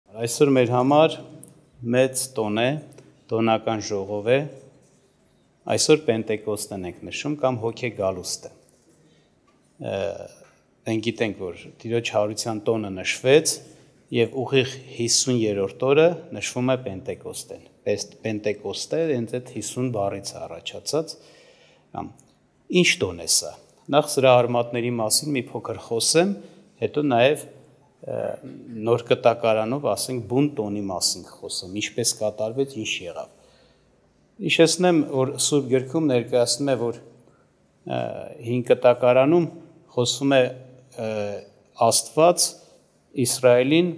Այսօր մեր համար մեծ տոն է, տոնական ժողով է, այսօր Պենտեկոստեն ենք նշում կամ հոգե գալուստ է։ Մենք գիտենք, որ Տիրոջ հարության տոնը նշվեց և ուղիղ 50-րդ օրը նշվում է Պենտեկոստեն։ Պենտեկոստը հենց այդ 50 բառից առաջացած։ Ինչ տոն է սա։ Նախ սրա արմատների մասին մի փոքր խոսեմ, հետո նաև նոր կտակարանով, ասենք, բուն տոնի մասին խոսեմ, ինչպես կատարվեց, ինչ եղավ։ Հիշեցնեմ, որ Սուրբ Գրքում ներկայացնում է, որ հին կտակարանում խոսվում է Աստված Իսրայելին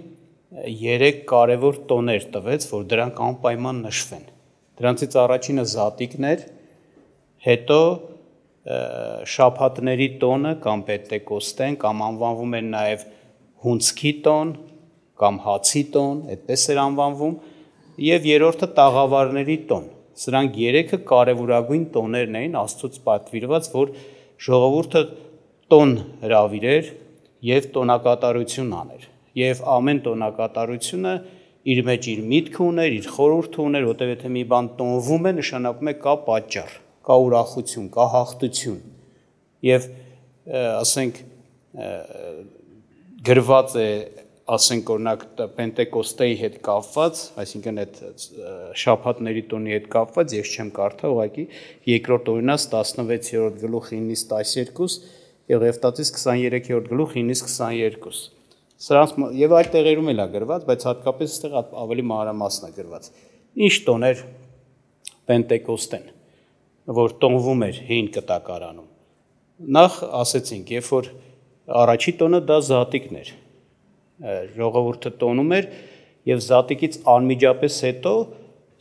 3 կարևոր տոներ տվեց, որ դրանք անպայման նշվեն։ Դրանցից առաջինը Զատիկն էր, հետո շաբաթների տոնը կամ Պենտեկոստեն, կամ անվանվում էր նաև հունձքի տոն կամ հացի տոն, այդպես էր անվանվում, և երրորդը տաղավարների տոն։ Սրանք 3-ը կարևորագույն տոներն էին Աստծուց պատվիրված, որ ժողովուրդը տոն հրավիրեր և տոնակատարություն աներ։ Եվ ամեն տոնակատարությունը իր մեջ իր միտքը ուներ, իր խորհուրդը ուներ, որտեղ եթե մի բան տոնվում է, նշանակում է կա պատճառ, կա ուրախություն, կա հաղթություն։ Եվ ասենք գրված է, ասենք օրինակ Պենտեկոստեի հետ կապված, այսինքն այդ շաբաթների տոնի հետ կապված, ես չեմ կարդա, ուղղակի երկրորդ Օրինաց 16-րդ գլուխ 9-ից 12 և Ղևտացից 23-րդ գլուխ 9-ից 22։ Սրանց եւ այլ տեղերում էլ է գրված, բայց հատկապես այստեղ ավելի մանրամասն է գրված։ Ինչ տոն էր Պենտեկոստեն, որ տոնվում էր հին կտակարանում։ Նախ ասեցինք, երբ որ առաջի տոնը դա Զատիկն էր, ժողովուրդը տոնում էր և Զատիկից անմիջապես հետո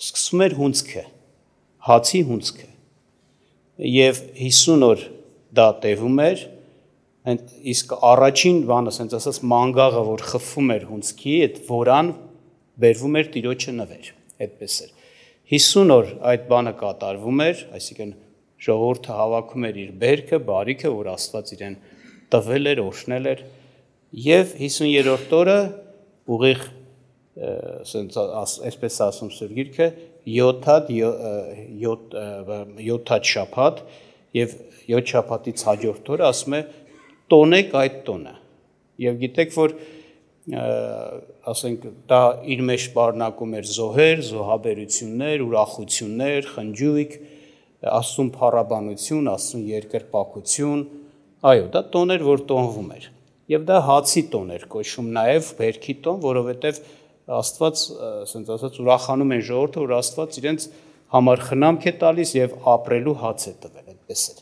սկսում էր հունձքը, հացի հունձքը, և 50 օր դա տևում էր, իսկ առաջին բանը, ասենց ասած, մանգաղը, որ խփվում էր հունձքի, այդ որան բերվում էր Տիրոջը նվեր, այդպես էր։ 50 օր այդ բանը կատարվում էր, այսինքն ժողովուրդը հավաքում էր իր բերքը, բարիքը, որ Աստված իրեն տվել էր, օրհնել էր, և 50-րդ օրը ուղիղ, այսպես ասում Սուրբ Գիրքը, 7 շաբաթ և 7 շաբաթից հաջորդ օրը ասում է տոնեք այդ տոնը։ Եվ գիտեք, որ ասենք դա իր մեջ պարունակում էր զոհեր, զոհաբերություններ, ուրախություններ, խնջույք, Աստծուն փառաբանություն, Աստծուն երկրպագություն, այո, դա տոն էր, որ տոնվում էր։ Եվ դա հացի տոն էր կոչվում նաև, բերքի տոն, որովհետև Աստված, ասենց ասած, ուրախանում են ժողովուրդը, որ Աստված իրենց համար խնամք է տալիս և ապրելու հաց է տվել, այդպես էր։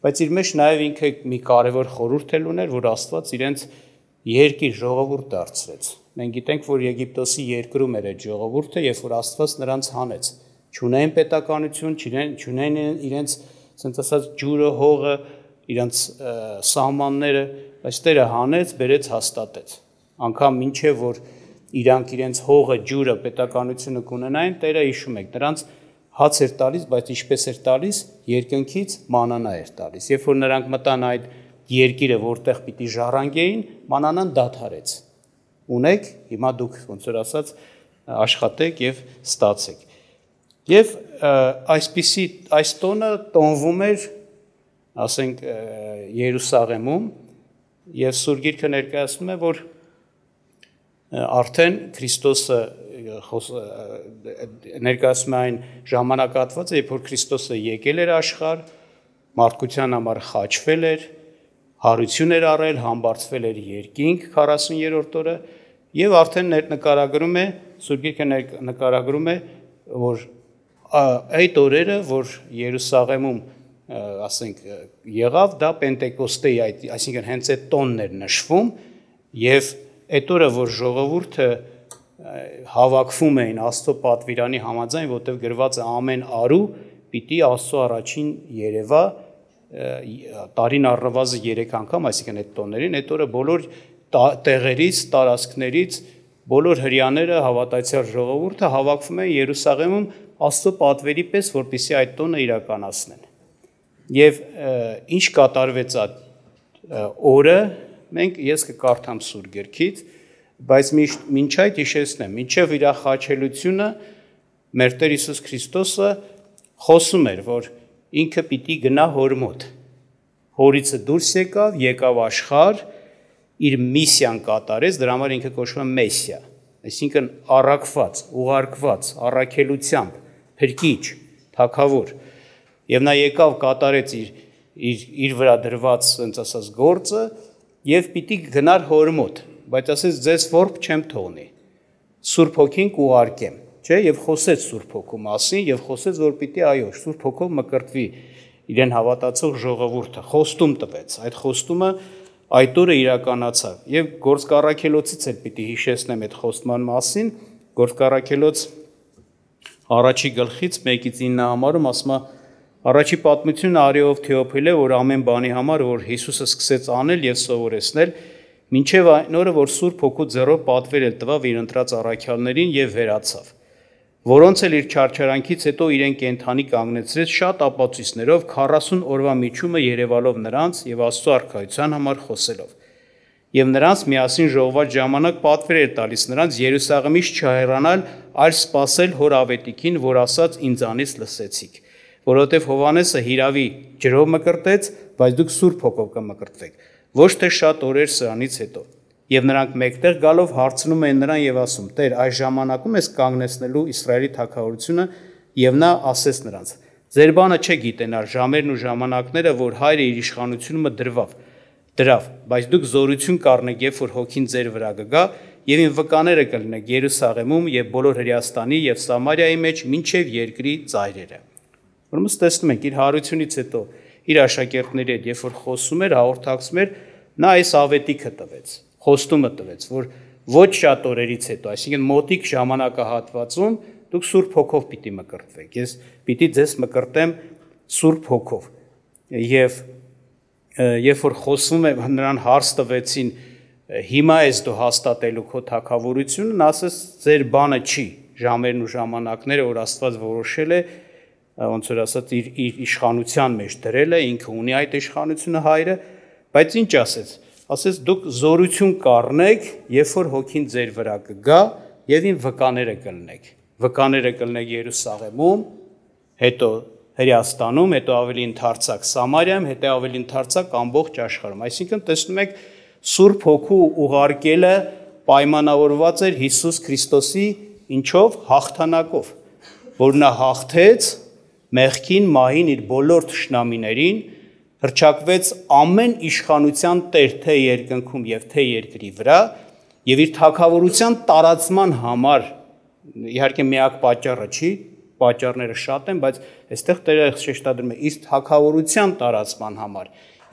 Բայց իր մեջ նաև ինքը մի կարևոր խորհուրդ էլ ուներ, որ Աստված իրենց երկիր ժողովուրդ դարձրեց։ Մենք գիտենք, որ Եգիպտոսի երկրում էր այդ ժողովուրդը, երբ որ Աստված նրանց հանեց, չունեն պետականություն, չունեն իրենց, ասենց ասած, ջուրը, հողը, իրենց սահմանները, բայց Տերը հանեց, բերեց, հաստատեց։ Անգամ մինչև որ իրանք իրենց հողը, ջուրը, պետականությունը կունենային, Տերը հիշում եք, նրանց հաց էր տալիս, բայց ինչպես էր տալիս, երկնքից մանանա էր տալիս։ Երբ որ նրանք մտան այդ երկիրը, որտեղ պիտի ժառանգեին, մանանան դադարեց։ Ունեք, հիմա դուք ոնց որ ասած աշխատեք եւ ստացեք։ Եվ այսպիսի այս տոնը տոնվում էր, ասենք, Երուսաղեմում, և Սուրբ Գիրքը ներկայացնում է, որ արդեն Քրիստոսը ներկայացնում է այն ժամանակահատվածը, երբ որ Քրիստոսը եկել էր աշխարհ, մարդկության համար խաչվել էր, հարություն էր առել, համբարձվել էր երկինք 40-րդ օրը, և արդեն նկարագրում է, Սուրբ Գիրքը նկարագրում է, որ այդ օրերը, որ Երուսաղեմում, ասենք, եղավ, դա Պենտեկոստեի, այսինքն հենց այդ տոնն էր նշվում, և այդ օրը, որ ժողովուրդը հավաքվում էին Աստծո պատվիրանի համաձայն, որտեղ գրված է ամեն արու պիտի Աստծո առաջին երևա, տարին առնվազն 3 անգամ, այսինքն այդ տոներին, այդ օրը բոլոր տեղերից, տարածքներից, բոլոր հրեաները, հավատացյալ ժողովուրդը հավաքվում են Երուսաղեմում Աստծո պատվերի պես, որպեսզի այդ տոնը իրականացնեն։ Եվ ինչ կատարվեց այդ օրը, ես կկարդամ Սուրբ Գրքից, բայց մինչ այդ հիշեցնեմ, մինչև իր խաչելությունը մեր Տեր Հիսուս Քրիստոսը խոսում էր, որ ինքը պիտի գնա հոր մոտ։ Հորիցը դուրս եկավ աշխարհ, իր միսիան կատարեց, դրա համար ինքը կոչվում է Մեսիա, այսինքն առաքված, ուղարկված, առաքելությամբ, փրկիչ, թագավոր։ Եվ նա եկավ կատարեց իր վրա դրված, ասենց ասած, գործը եւ պիտի գնար հոր մոտ, բայց ասեց ձեզ որբ չեմ թողնի։ Սուրբ Հոգին կուղարկեմ, չէ, եւ խոսեց Սուրբ Հոգու մասին եւ խոսեց, որ պիտի այո, Սուրբ Հոգով մկրտվի իրեն հավատացող ժողովուրդը, խոստում տվեց։ Այդ խոստումը այդ օրը իրականացավ եւ Գործք առաքելոցից էլ պիտի հիշեցնեմ այդ խոստման մասին։ Գործք առաքելոց առաջի գլխից 1-9 համարում ասում է առաջի պատմությունը Արիով Թեոփիլ է, որ ամեն բանի համար, որ Հիսուսը սկսեց անել եւ սովորեցնել, մինչեւ այն օրը, որ Սուրբ Հոգու ձեռով պատվեր էլ տվավ իր ընտրած առաքյալներին եւ վերացավ, որոնց էլ իր չարչարանքից հետո իրեն կենթանի կանգնեցրեց շատ ապացույցներով 40 օրվա միջումը երևալով նրանց եւ Աստծո արքայության համար խոսելով։ Եվ նրանց միասին ժողոված ժամանակ պատվեր էր տալիս նրանց Երուսաղեմից չհեռանալ, այլ սպասել հոր ավետիքին, որ ասաց ինձանից լսեցիք, որովհետև Հովհաննեսը հիրավի ջրով մկրտեց, բայց դուք Սուրբ Հոգով կմկրտվեք, ոչ թե շատ օրեր սրանից հետո։ Եվ նրանք մեկտեղ գալով հարցնում են նրան եւ ասում. Տեր, այս ժամանակում ես կանգնեցնելու Իսրայելի թագավորությունը, եւ նա ասեց նրանց. Ձեր բանը չէ գիտենալ ժամերն ու ժամանակները, որ հայրը իր իշխանությունը դրավ, բայց դուք զորություն կառնեք, երբ որ Հոգին ձեր վրա կգա, եւ ին վկաները կլինեք Երուսաղեմում եւ բոլոր Հրեաստանի եւ Սամարիայի մեջ մինչեւ երկրի ծայրերը։ Ուրեմն տեսնում ենք իր հարությունից հետո իր աշակերտների հետ, երբ որ խոսում էր, հաղորդակցում էր, նա այս ավետիքը տվեց, խոստումը տվեց, որ ոչ շատ օրերից հետո, այսինքն մոտիկ ժամանակահատվածում դուք Սուրբ Հոգով պիտի մկրտվեք։ Ես պիտի ձեզ մկրտեմ Սուրբ Հոգով։ Եվ երբ որ խոսում է նրան հարց տվեցին, հիմա ես դու հաստատելու քո թագավորությունը, նա ասեց ձեր բանը չի, ժամերն ու ժամանակները, որ Աստված որոշել է, ոնց որ ասած իր իշխանության մեջ դրել է, ինքը ունի այդ իշխանությունը հայրը, բայց ինչ ասեց։ Ասեց դուք զորություն կառնեք, երբ որ Հոգին ձեր վրա կգա եւ ին վկաները կլնեք։ Վկաները կլնեք Երուսաղեմում, հետո Հրեաստանում, հետո ավելի ընդարձակ Սամարիայում, հետո ավելի ընդարձակ ամբողջ աշխարհում։ Այսինքն տեսնում եք Սուրբ Հոգու ուղարկելը պայմանավորված էր Հիսուս Քրիստոսի ինչով հաղթանակով, որ նա հաղթեց մեղքին, մահին, իր բոլոր թշնամիներին, հռչակվեց ամեն իշխանության տեր թե երկնքում եւ թե երկրի վրա եւ իր թագավորության տարածման համար իհարկե միակ պատճառը չի, պատճառները շատ են, բայց այստեղ Տերը շեշտադրում է իր թագավորության տարածման համար,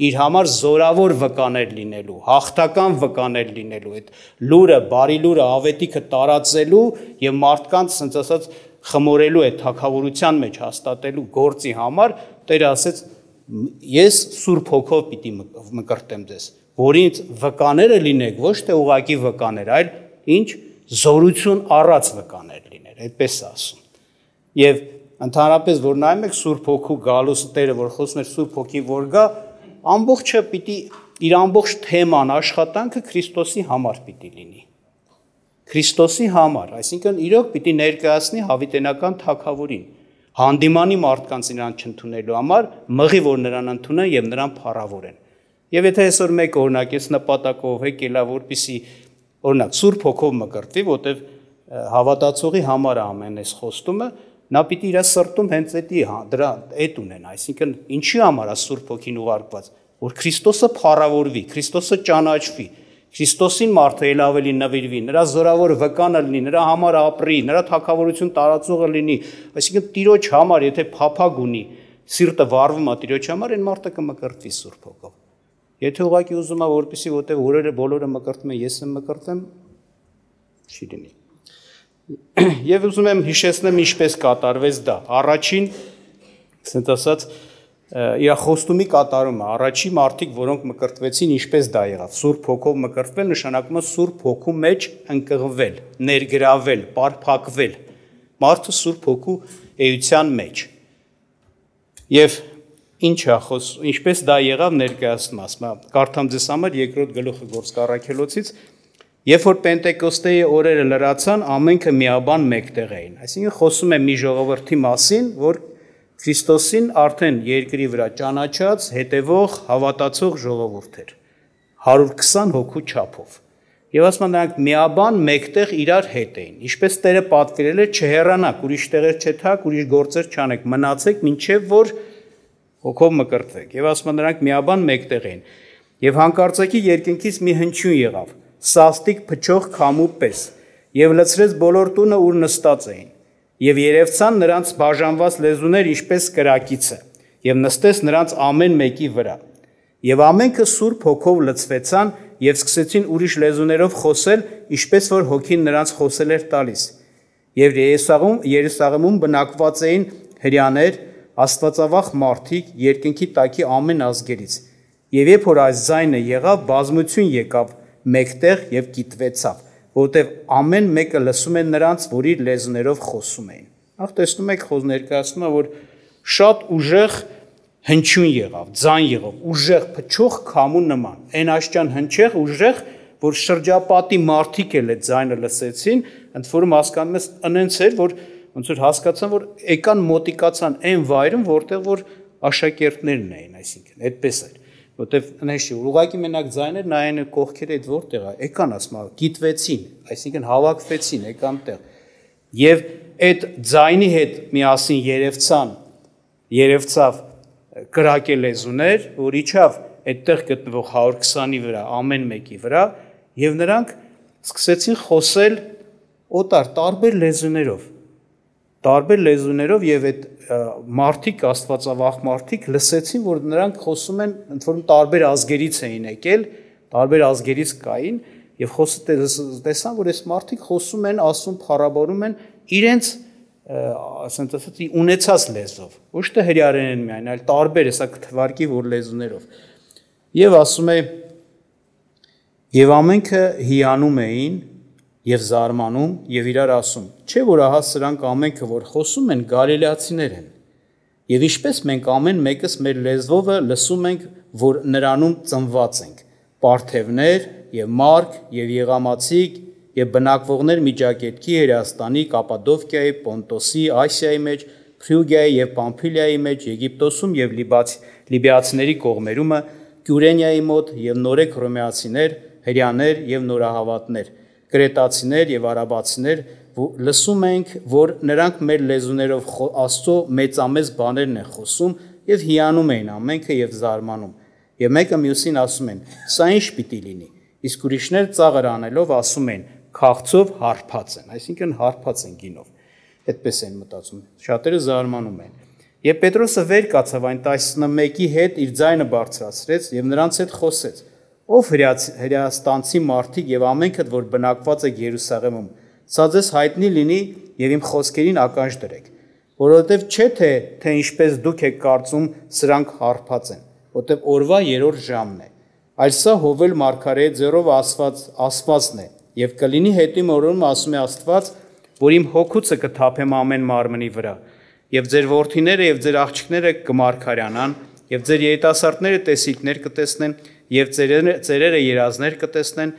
իր համար զորավոր վկաներ լինելու, հաղթական վկաներ լինելու, այդ լուրը, բարի լուրը, ավետիքը տարածելու եւ մարդկանց, ասենց ասած, խմորելու այդ թագավորության մեջ հաստատելու գործի համար Տերը ասեց. Ես Սուրբ Հոգով պիտի մկրտեմ ձեզ, որից վկաները լինեք, ոչ թե ուղակի վկաներ, այլ ինչ զորություն առած վկաներ լիներ, այդպես ասում։ Եվ ընդհանրապես որ նայում եք Սուրբ Հոգու գալուս Տերը, որ խոսում է Սուրբ Հոգի որ գա, ամբողջը պիտի իր ամբողջ թեման, աշխատանքը Քրիստոսի համար պիտի լինի։ Քրիստոսի համար, այսինքն իրոք պիտի ներկայացնի հավիտենական թագավորին, հանդիմանի մարդկանց նրան չընդունելու համար, մղի որ նրան ընդունեն եւ նրան փառավորեն։ Եվ եթե այսօր մեկ օրինակ ես նպատակով եկելա, որպեսի օրինակ Սուրբ Հոգով մկրտվի, որտեվ հավատացողի համար է ամեն այս խոստումը, նա պիտի իր սրտում հենց դրա այդ ունեն, այսինքն ինչի համար է Սուրբ Հոգին ուղարկված, որ Քրիստոսը փառավորվի, Քրիստոսը ճանաչվի, Քրիստոսին մարդը ել ավելի նվիրվի, նրա զորավոր վկանը լինի, նրա համար ապրի, նրա թագավորություն տարածողը լինի, այսինքն Տիրոջ համար, եթե փափագ ունի, սիրտը վառվում է Տիրոջ համար, այն մարդը կմկրտվի Սուրբ Հոգով։ Եթե ուղղակի ուզում է, որպեսզի որտեղ օրերը բոլորը մկրտում են, ես եմ մկրտեմ, չի լինի։ Եվ ուզում եմ հիշեցնեմ ինչպես կատարվեց դա։ Առաջին, ասենք ասած, իր խոստումի կատարումը, առաջի մարդիկ, որոնք մկրտվեցին, ինչպես դա եղավ։ Սուրբ Հոգով մկրտվել նշանակում է Սուրբ Հոգու մեջ ընկղվել, ներգրավել, պարփակվել։ Մարդը Սուրբ Հոգու էության մեջ։ Եվ ինչպես դա եղավ ներկայացնում, ասում եմ, կարդամ ձեզ համար երկրորդ գլուխը Գործք առաքելոցից, Երբ որ Պենտեկոստեի օրերը լրացան, ամենքը միաբան մեկտեղ էին։ Այսինքն խոսում է մի ժողովրդի մասին, որ Քրիստոսին արդեն երկրի վրա ճանաչած, հետևող, հավատացող ժողովուրդ էր 120 հոգու չափով։ Եվ ասում են նրանք միաբան մեկտեղ իրար հետ էին։ Ինչպես Տերը պատկերել է, չհեռանաք, ուրիշ տեղեր չթաք, ուրիշ գործեր չանեք, մնացեք մինչև որ հոգով մկրտվեք։ Եվ ասում են նրանք միաբան մեկտեղ էին։ Եվ հանկարծակի երկնքից մի հնչյուն եղավ, սաստիկ փչող քամու պես, եւ լցրեց բոլոր տունը, ուր նստած էին։ Եվ երևցան նրանց բաժանված լեզուներ ինչպես կրակիցը, եւ նստեց նրանց ամեն մեկի վրա։ Եվ ամենքը Սուրբ Հոգով լցվեցան եւ սկսեցին ուրիշ լեզուներով խոսել, ինչպես որ Հոգին նրանց խոսել էր տալիս։ Եվ Երուսաղեմում բնակված էին հրեաներ, աստվածավախ մարդիկ, երկնքի տակի ամեն ազգերից։ Եվ երբ որ այս ձայնը եղավ, բազմություն եկավ մեկտեղ եւ կիտվեցավ, որտեղ ամեն մեկը լսում են նրանց, որ իր լեզուներով խոսում էին։ Նախ տեսնում եք, ներկայացնում է, որ շատ ուժեղ հնչյուն եղավ, ձայն եղավ, ուժեղ փչող քամու նման, այն աշճան հնչեղ ուժեղ, որ շրջապատի մարդիկ էլ այդ ձայնը լսեցին, ընդ որում հասկանում ես ընենց էր, որ ոնց որ հասկացան, որ եկան մոտիկացան այն վայրում, որտեղ որ աշակերտներն էին, այսինքն, այդպես էր, որտեղ ընենց չի, ուղղակի մենակ ձայներ նայեն կողքերը այդ որտեղ է, եկան ասում, գիտվեցին, այսինքն հավաքվեցին, եկան տեղ, եւ այդ ձայնի հետ միասին երևցավ կրակե լեզուներ, որ իջավ այդտեղ գտնվող 120-ի վրա, ամեն մեկի վրա, եւ նրանք սկսեցին խոսել օտար տարբեր լեզուներով եւ այդ մարդիկ, աստվածավախ մարդիկ լսեցին, որ նրանք խոսում են, ընդ որում տարբեր ազգերից էին եկել, տարբեր ազգերից կային եւ տեսան, որ այս մարդիկ խոսում են, ասում, փառաբանում են իրենց ասենք ասած ունեցած լեզվով, ոչ թե հրեաներեն միայն, այլ տարբեր հեսա թվարկի որ լեզուներով։ Եվ ասում է, եւ ամենքը հիանում էին եւ զարմանում եւ իրար ասում, չէ՞ որ ահա սրանք ամենքը որ խոսում են գալիլեացիներ են։ Եվ ինչպես մենք ամեն մեկս մեր լեզվովը լսում ենք, որ նրանում ծնված ենք, Պարթևներ եւ Մարկ եւ Եղամացիկ եւ բնակվողներ Միջագետքի, Հերաստանի, Կապադովկիայի, Պոնտոսի, Ասիայի մեջ, Փրյուգիայի եւ Պամփիլիայի մեջ, Եգիպտոսում եւ Լիբիացիների կողմերումը, Կյուրենիայի մոտ եւ նորեկ հռոմեացիներ, հրեաներ եւ նորահավատներ, կրետացիներ եւ արաբացիներ լսում ենք, որ նրանք մեր լեզուներով Աստծո մեծամեծ բաներն են խոսում եւ հիանում էին ամենքը եւ զարմանում։ Եվ մեկը մյուսին ասում են. «Սա ինչ պիտի լինի»։ Իսկ ուրիշներ ծաղր անելով ասում են. «Քաղցով հարբած են», այսինքն հարբած են գինով։ Այդպես են մտածում։ Շատերը զարմանում են։ Եվ Պետրոսը վեր կացավ այն 11-ի հետ իր ձայնը բարձրացրեց եւ նրանց հետ խոսեց. «Ով հրեաստանցի մարդիկ եւ ամենքդ, որ բնակված եք Երուսաղեմում, սա ձեզ հայտնի լինի եւ իմ խոսքերին ականջ դրեք, որովհետեւ չէ թե ինչպես դուք եք կարծում, սրանք հարբած են, որտեղ օրվա 3-րդ ժամն է, այլ սա Հովել մարգարեի ձեռով ասվածն է, եւ կլինի հետի մորում ասում է Աստված, որ իմ հոգուցը կթափեմ ամեն մարմնի վրա, եւ ձեր որդիները եւ ձեր աղջիկները կմարգարյանան, եւ ձեր երիտասարդները տեսիլքներ կտեսնեն, եւ ծերերը երազներ կտեսնեն,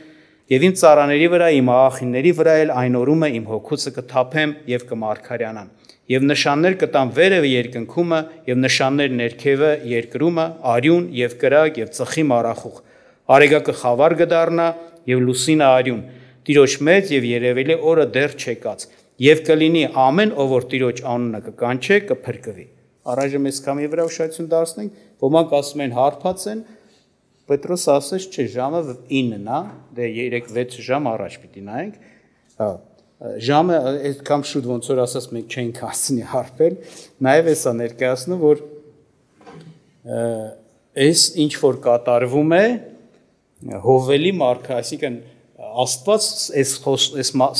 եւ իմ ծառաների վրա, իմ աղախինների վրա էլ այն օրումը իմ հոգուցը կթափեմ եւ կմարգարյանան, եւ նշաններ կտան վերևը երկնքումը, եւ նշաններ ներքևը երկրումը, արյուն եւ կրակ եւ ծխի մարախուղ, արեգակը խավար կդառնա եւ լուսինը արյուն, Տիրոջ մեծ եւ երևելի օրը դեռ չեկած, եւ կլինի ամեն ով որ Տիրոջ անունը կկանչե, կփրկվի։ Առայժմ այս կամի վրա ուշադրություն դարձնենք, ոմանք ասում են հարբած են, Պետրոս ասեց, չէ, ժամը 9-ն է, դե 3-6 ժամ առաջ պիտի նայենք, ժամը այդքան շուտ ոնց որ ասած մենք չենք հասցնի հարբել, նաեւ էսա ներկայացնում, որ այս ինչ որ կատարվում է Հովելի մարգարե, այսինքն Աստված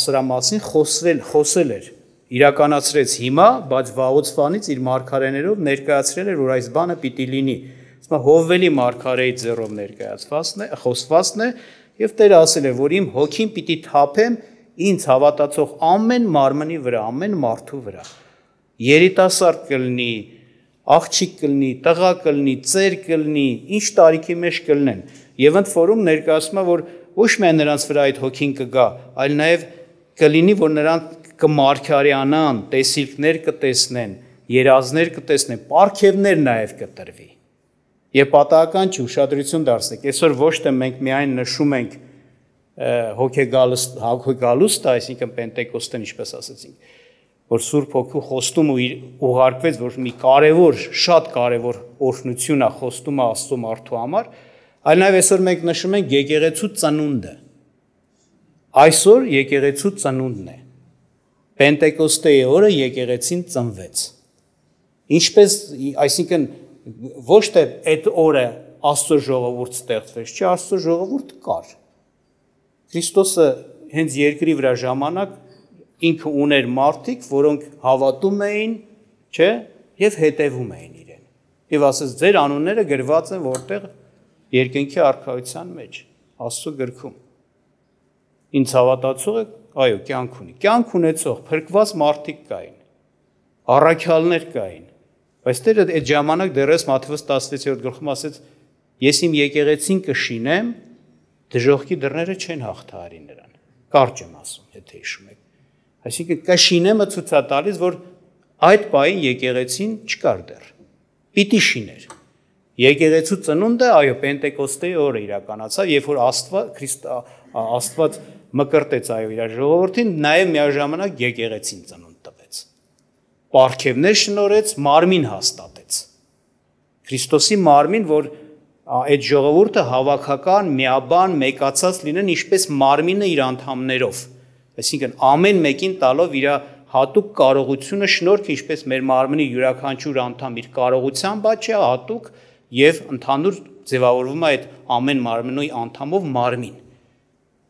սրա մասին խոսել էր, իրականացրեց հիմա, բայց վաղուց իր մարգարեներով ներկայացրել էր, որ այս բանը պիտի լինի։ Հովելի մարգարեի ձեռով խոսվածն է, եւ Տերը ասել է, որ իմ հոգին պիտի թափեմ ինձ հավատացող ամեն մարմնի վրա, ամեն մարդու վրա։ Երիտասարդ կլինի, աղջիկ կլինի, տղա կլինի, ծեր կլինի, ինչ տարիքի մեջ կլինեն։ Եվ ընդ որում ներկայացնում է, որ ոչ միայն նրանց վրա այդ հոգին կգա, այլ նաև կլինի, որ նրանք կմարգարյանան, տեսիլքներ կտեսնեն, երազներ կտեսնեն, պարգևներ նաև կտրվի։ Եվ պատահական չի, ուշադրություն դարձնեք, այսօր ոչ թե մենք միայն նշում ենք հոգեգալուստը, այսինքն Պենտեկոստեն, ինչպես ասեցինք, որ Սուրբ Հոգու խոստումը ուղարկվեց, որ մի կարևոր, շատ կարևոր օրհնություն է խոստումը Աստծո մարդու համար, այլ նաև այսօր մենք նշում ենք եկեղեցու ծնունդը։ Այսօր եկեղեցու ծնունդն է։ Պենտեկոստեի օրը եկեղեցին ծնվեց։ Ինչպես, այսինքն ոչ թե այդ օրը Աստծո ժողովուրդ ստեղծվեց, չէ, Աստծո ժողովուրդ կար։ Քրիստոսը հենց երկրի վրա ժամանակ ինքը ուներ մարդիկ, որոնք հավատում էին, չէ, եւ հետևում էին իրեն։ Եվ ասես ձեր անունները գրված են որտեղ երկնքի արքայության մեջ, Աստծո գրքում։ Ինձ հավատացողը, այո, կյանք ունի։ Կյանք ունեցող փրկված մարդիկ կային։ Առաքյալներ կային։ Բայց Տերը այդ ժամանակ դեռս Մատթեոս 16-րդ գլխում ասեց. ես իմ եկեղեցին կշինեմ, դժոխքի դռները չեն հաղթահարի նրան։ Կարճ եմ ասում, եթե հիշում եք։ Այսինքն կշինեմը ցույց է տալիս, որ այդ պահին եկեղեցին չկար դեռ։ Պիտի շիներ։ Եկեղեցու ծնունդը, այո, Պենտեկոստեի օրը իրականացավ, երբ որ Աստված մկրտեց այո իր ժողովրդին, նաև միաժամանակ եկեղեցին ծնունդ տվեց։ Պարգևներ շնորհեց, մարմին հաստատեց։ Քրիստոսի մարմին, որ այդ ժողովուրդը հավաքական, միաբան, մեկացած լինեն, ինչպես մարմինը իր անդամներով։ Այսինքն ամեն մեկին տալով իր հատուկ կարողությունը շնորհք, ինչպես մեր մարմնի յուրաքանչյուր անդամ իր կարողության բաց է հատուկ եւ ընդհանուր ձևավորվում է այդ ամեն մարմնոյի անդամով մարմին։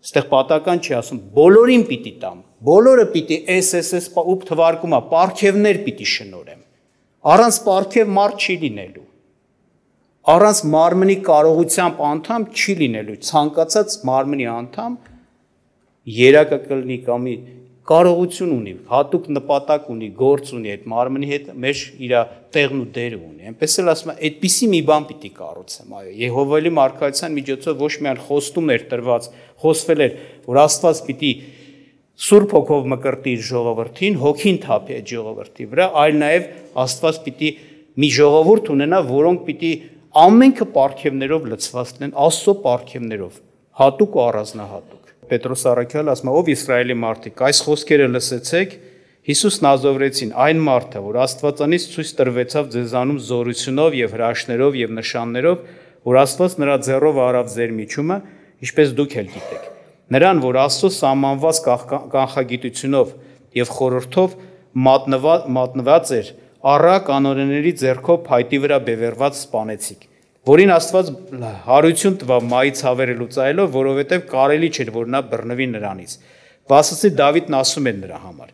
Այստեղ պատական չի ասում, բոլորին պիտի տամ, բոլորը պիտի SSS ու թվարկում է, պարգևներ պիտի շնորհեմ։ Առանց պարգև մարդ չի լինելու։ Առանց մարմնի կարողությամբ անդամ չի լինելու, ցանկացած մարմնի անդամ երակը կլինի կամ կարողություն ունի, հատուկ նպատակ ունի, գործ ունի այդ մարմնի հետ մեջ իր տեղն ու դերը ունի։ Այնպես էլ ասում եմ, այդպիսի մի բան պիտի կառուցեմ, այո, Եհովայի մարգարեության միջոցով ոչ միայն խոստումներ տրված, խոսվել էր, որ Աստված պիտի Սուրբ Հոգով մկրտի իր ժողովրդին, հոգին թափի այդ ժողովրդի վրա, այլ նաև Աստված պիտի մի ժողովուրդ ունենա, որոնք պիտի ամենքը պարգևներով լցված լինեն, Աստծո պարգևներով, հատուկ ու առանձնահատուկ։ Պետրոս առաքյալը ասում է, ով Իսրայելի մարդիկ, այս խոսքերը լսեցեք, Հիսուս Նազովրեցին, այն մարդը, որ Աստվածանից ցույց տրվեցավ ձեզանում զորությունով եւ հրաշքներով եւ նշաններով, որ Աստված նրա ձեռով արավ ձեր միջումը, ինչպես դուք էլ գիտեք։ Նրան, որ Աստծո սահմանված կանխագիտությունով եւ խորհրդով մատնված էր, առա կանոնների ձեռքով փայտի վրա բևեռված սպանեցիք, որին Աստված հարություն տվավ մայից հավերը լուծայելով, որովհետև կարելի չէր, որ նա բռնվի նրանից։ Վասսի Դավիթն ասում է նրա համար.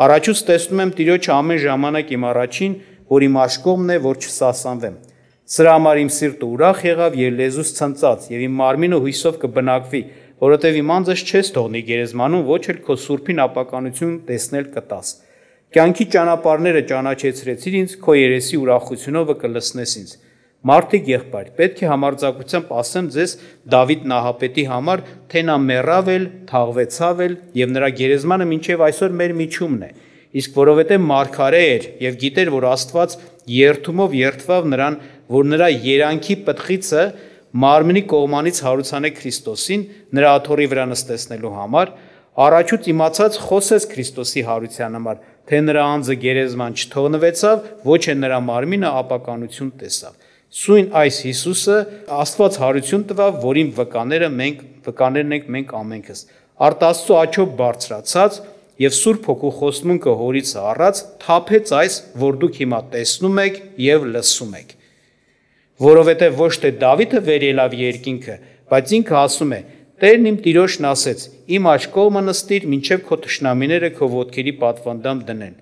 Առաջուց տեսնում եմ Տիրոջ ամեն ժամանակ իմ առաջին, որ իմ աշկոմն է, որ չսասանվեմ։ Սրա համար իմ սիրտը ուրախ եղավ եւ լեզուս ցնծաց, եւ իմ մարմինը հույսով կբնակվի, որովհետև իմ անձս չես թողնի գերեզմանում, ոչ էլ քո սուրբին ապականություն տեսնել կտաս։ Կյանքի ճանապարհները ճանաչեցրեցիր ինձ, քո երեսի ուրախությունով կլսնես ինձ։ Մարդիկ եղբայր, պետք է համարձակությամբ ասեմ ձեզ Դավիթ նահապետի համար, թե նա մեռավ էլ, թաղվեցավ էլ եւ նրա գերեզմանը մինչեւ այսօր մեր միջումն է։ Իսկ որովհետեւ մարգարե էր եւ գիտեր, որ Աստված երթումով երթվավ նրան, որ նրա երանքի պտղիցը մարմնի կողմանից հարուցանե Քրիստոսին, նրա աթոռի վրա նստեցնելու համար, առաջուց իմացած խոսեց Քրիստոսի հարության համար, թե նրա անձը գերեզման չթողնվեցավ, ոչ է նրա մարմինը ապականություն տեսավ։ Սույն այս Հիսուսը Աստված հարություն տվավ, որին վկաներն ենք մենք ամենքս։ Արտաստծո աչով բարձրացած եւ Սուրբ Հոգու խոստմունքը հորից առած թափեց այս, որ դուք հիմա տեսնում եք եւ լսում եք։ Որովհետեւ ոչ թե Դավիթը վեր ելավ երկինքը, բայց ինքը ասում է. Տերն իմ Տիրոջն ասեց. Իմ աջ կողմը նստիր, մինչև քո թշնամիները քո ոտքերի պատվանդամ դնեն։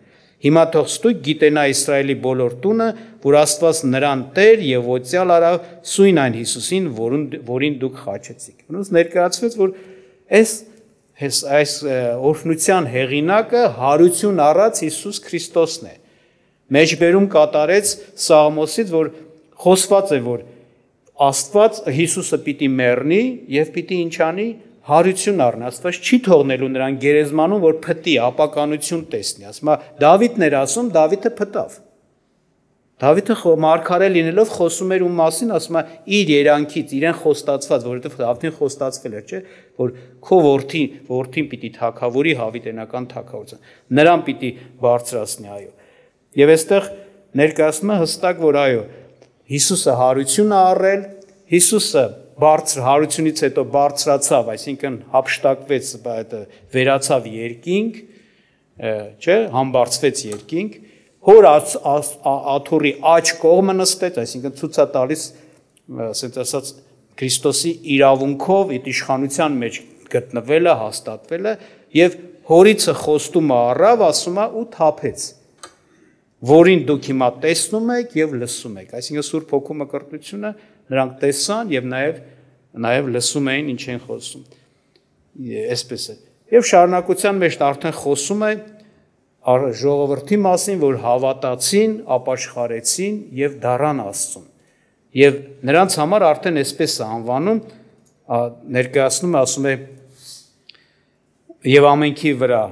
Հիմա թող ստույգ գիտենա Իսրայելի բոլոր տունը, որ Աստված նրան Տեր եւ օծյալ արավ սույն այն Հիսուսին, որին դուք խաչեցիք։ Ոնց ներկայացվեց, որ այս օրհնության հեղինակը հարություն առած Հիսուս Քրիստոսն է։ Մեջբերում կատարեց Սաղմոսից, որ խոսված է, որ Աստված Հիսուսը պիտի մեռնի եւ պիտի ինչ անի, հարություն առնի, Աստված չի թողնելու նրան գերեզմանում, որ փտի, ապականություն տեսնի, ասում է Դավիթն էր ասում, Դավիթը փտավ։ Դավիթը մարգարե լինելով խոսում էր ում մասին, ասում է իր երանքից, իրեն խոստացված, որովհետև Դավիթին խոստացվել էր, չէ, որ քո որդին պիտի թագավորի հավիտենական թագավորություն։ Նրան պիտի բարձրացնի, այո։ Եվ այստեղ ներկայացնում է հստակ, որ այո, Հիսուսը հարություն է առել, Հիսուսը հարությունից հետո բարձրացավ, այսինքն հափշտակվեց, վերացավ երկինք, չէ, համբարձվեց երկինք, հոր աթոռի աջ կողմը նստեց, այսինքն ցույց է տալիս, ասենց ասած, Քրիստոսի իրավունքով այդ իշխանության մեջ գտնվելը, հաստատվելը, եւ հորիցը խոստումը առավ, ասում է ու թափեց, որին դուք հիմա տեսնում եք եւ լսում եք, այսինքն Սուրբ Հոգու մկրտությունը նրանք տեսան եւ նաեւ լսում էին ինչ են խոսում, այսպես է, եւ շարունակության մեջ արդեն խոսում է ժողովրդի մասին, որ հավատացին, ապաշխարեցին եւ դառան Աստծուն։ Եվ նրանց համար արդեն այսպես է անվանում, ներկայացնում է, ասում է եւ ամենքի վրա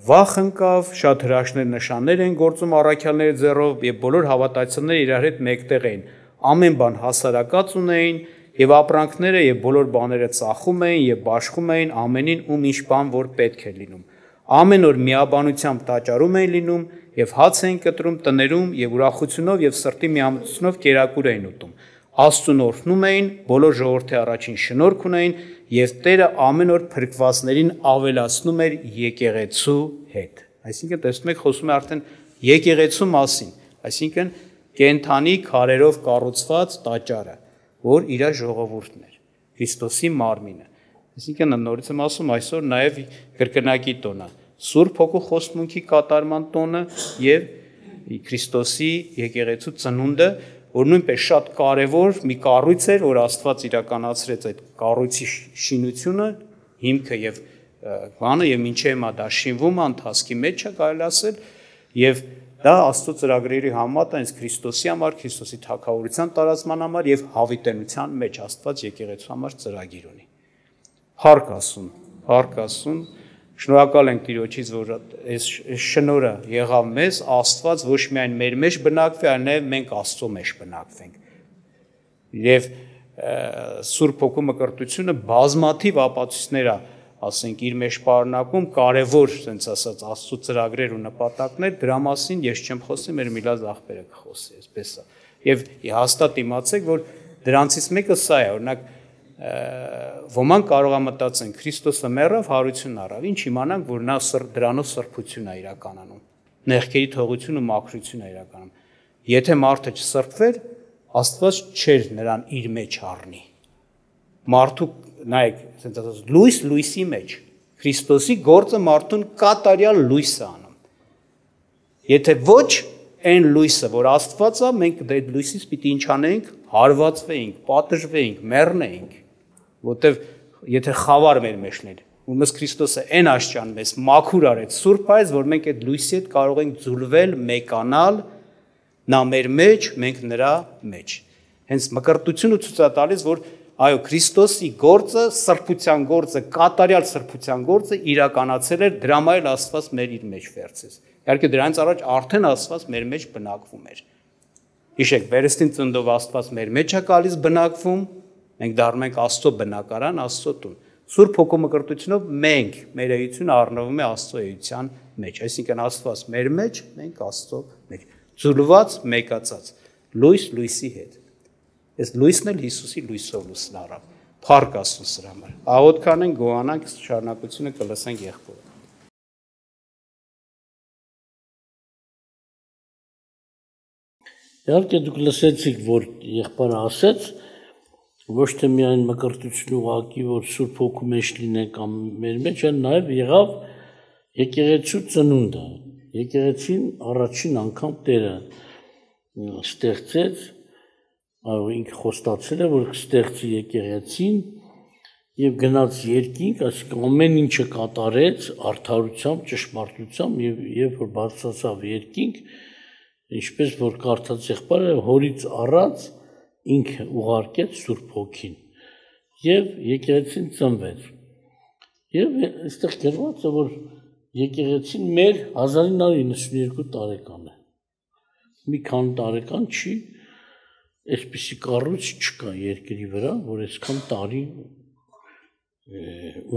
վախ ընկավ, շատ հրաշքներ նշաններ են գործում առաքյալների ձեռով եւ բոլոր հավատացյալները իրար հետ մեկտեղ էին։ Ամեն բան հասարակած ունեին եւ ապրանքները եւ բոլոր բաները ծախում էին եւ բաշխում էին ամենին ում ինչ բան որ պետք է լինում։ Ամեն օր միաբանությամբ տաճարում էին լինում եւ հաց էին կտրում տներում եւ ուրախությունով եւ սրտի միամտությունով կերակուր էին ուտում։ Աստծուն օրհնում էին, բոլոր ժողովրդի առաջին շնորհք ունեին եւ Տերը ամեն օր փրկվածներին ավելացնում էր եկեղեցու հետ։ Այսինքն տեսնում եք խոսում է արդեն եկեղեցու մասին, այսինքն կենթանի քարերով կառուցված տաճարը, որ իր ժողովուրդն էր, Քրիստոսի մարմինը։ Այսինքն նորից եմ ասում այսօր նաև կրկնակի տոնը, Սուրբ Հոգու խոստմունքի կատարման տոնը եւ Քրիստոսի եկեղեցու ծնունդը, որ նույնպես շատ կարևոր մի կառույց էր, որ Աստված իրականացրեց այդ կառույցի շինությունը, հիմքը եւ բանը եւ ինչի հիմա դա շինվում է, ընթացքի մեջ է կարելի ասել եւ դա Աստծո ծրագրերի համատ է Քրիստոսի համար, Քրիստոսի թագավորության տարածման համար եւ հավիտենության մեջ Աստված եկեղեցու համար ծրագիր ունի։ Հարկ ասում, շնորհակալ ենք Տիրոջից, որ այս շնորհը եղավ մեզ, Աստված ոչ միայն մեր մեջ բնակվի, այլ նաև մենք Աստծո մեջ բնակվենք։ Եվ Սուրբ Հոգու մկրտությունը բազմաթիվ ապացույցներ է, ասենք, իր մեջ պարունակում, կարևոր, ասենց ասած, Աստծո ծրագրեր ու նպատակներ, դրա մասին ես չեմ խոսի, մեր Միլազ ախպերը կխոսի, այսպես է։ Եվ հաստատ իմացեք, որ դրանցից մեկը սա է, օրինակ ոմանք կարող է մտածեն Քրիստոսը մեռավ, հարություն առավ, ինչ իմանանք, որ նա դրանով սրբություն է իրականանում, նեղքերի թողություն ու մաքրություն է իրականում։ Եթե մարդը չսրբվեր, Աստված չէր նրան իր մեջ առնի։ Մարդու, նայեք, ասենց ասած, լույսի մեջ, Քրիստոսի գործը մարդուն կատարյալ լույս է անում։ Եթե ոչ այն լույսը, որ Աստված է, մենք այդ լույսից պիտի ինչ անենք, հարվածվեինք, պատժվեինք, մեռնեինք, որտեվ եթե խավար մեր մեջ լիներ, ումս Քրիստոսը այն աշճան մեզ մաքուր արեց, սուրբ արեց, որ մենք այդ լույսի հետ կարող ենք ձուլվել, մեկանալ, նա մեր մեջ, մենք նրա մեջ։ Հենց մկրտությունը ցույց է տալիս, որ այո, Քրիստոսի գործը, սրբության գործը, կատարյալ սրբության գործը իրականացել էր, դրամայել Աստված մեր իր մեջ վերցեց։ Իհարկե դրանից առաջ արդեն Աստված մեր մեջ բնակվում էր։ Հիշեք, վերստին ծննդով Աստված մեր մեջ է գալիս բնակվում, մենք դառնում ենք Աստծո բնակարան, Աստծո տուն։ Սուրբ Հոգու մկրտությունով մենք, մեր էությունը առնվում է Աստծո էության մեջ, այսինքն Աստված մեր մեջ, մենք Աստծո մեջ, ձուլված, մեկացած, լույսի հետ։ Այս լույսն էլ Հիսուսի լույսով լուսն առավ։ Փառք Աստծո սրա համար։ Աղոթք անենք, գոհանանք, շարունակությունը կլսենք եղբորը։ Իհարկե դուք լսեցիք, որ եղբայրը ասեց, ոչ թե միայն մկրտություն ուղղակի, որ Սուրբ Հոգու մեջ լինենք կամ մեր մեջ, այլ նաև եղավ եկեղեցու ծնունդը։ Եկեղեցին առաջին անգամ Տերը ստեղծեց, ինքը խոստացել է, որ կստեղծի եկեղեցին եւ գնաց երկինք, այսինքն ամեն ինչը կատարեց արդարությամբ, ճշմարտությամբ եւ որ բարձրացավ երկինք, ինչպես որ կարդաց եղբայրը, հորից առած ինքը ուղարկեց Սուրբ Հոգին։ եւ եկեղեցին ծնվեց։ Եվ այստեղ գրված է, որ եկեղեցին մեր 1992 տարեկան է։ Մի քանի տարեկան չի, այսպիսի կառույց չկա երկրի վրա, որ այսքան տարի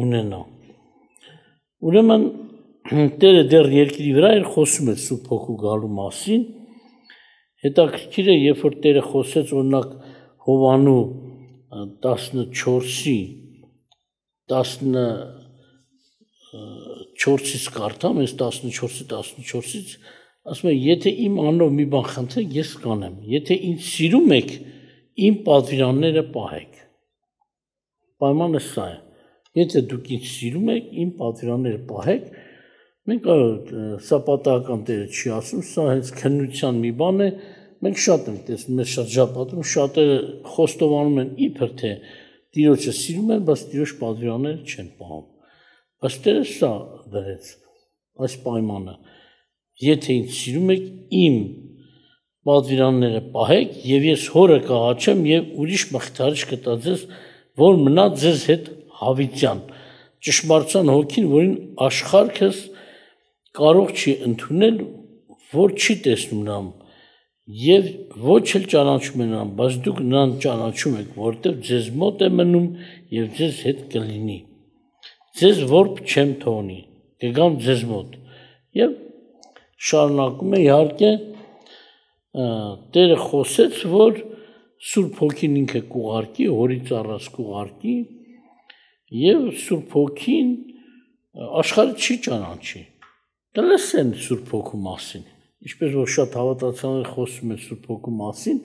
ունենա։ Ուրեմն Տերը դեռ երկրի վրա էր խոսում էր Սուրբ Հոգու գալու մասին։ Հետաքրքիր է, երբ որ Տերը խոսեց օրինակ Հովանու 14-ի 14-ից կարդամ, այս 14-ից ասում է, եթե իմ անունով մի բան խնդրեք, ես կանեմ, եթե ինձ սիրում եք, իմ պատվիրանները պահեք։ Պայմանը սա է, եթե դուք ինձ սիրում եք, իմ պատվիրանները պահեք, մենք սա պատահական Տերը չի ասում, սա հենց քննության մի բան է, մենք շատ ենք տեսնում, մեր շրջապատում շատերը խոստովանում են իբր թե Տիրոջը սիրում են, բայց Տիրոջ պատվիրանները չեն պահում։ Բայց Տերը սա դրեց, այս պայմանը, եթե ինձ սիրում եք, իմ պատվիրանները պահեք, եւ ես հորը կհաչեմ եւ ուրիշ մխիթարիչ կտա ձեզ, որ մնա ձեզ հետ հավիտյան, ճշմարտության հոգին, որին աշխարհքս կարող չի ընդունել, որ չի տեսնում նրան, եւ ոչ էլ ճանաչում են նրան, բայց դուք նրան ճանաչում եք, որտեղ ձեզ մոտ է մնում եւ ձեզ հետ կլինի։ Ձեզ որբ չեմ թողնի, կգամ ձեզ մոտ։ Եվ շարունակում է իհարկե Տերը խոսեց, որ Սուրբ Հոգին ինքը կուղարկի, հորից առած կուղարկի, եւ Սուրբ Հոգին աշխարհը չի ճանաչի։ Կլսեն Սուրբ Հոգու մասին, ինչպես որ շատ հավատացյալներ խոսում են Սուրբ Հոգու մասին,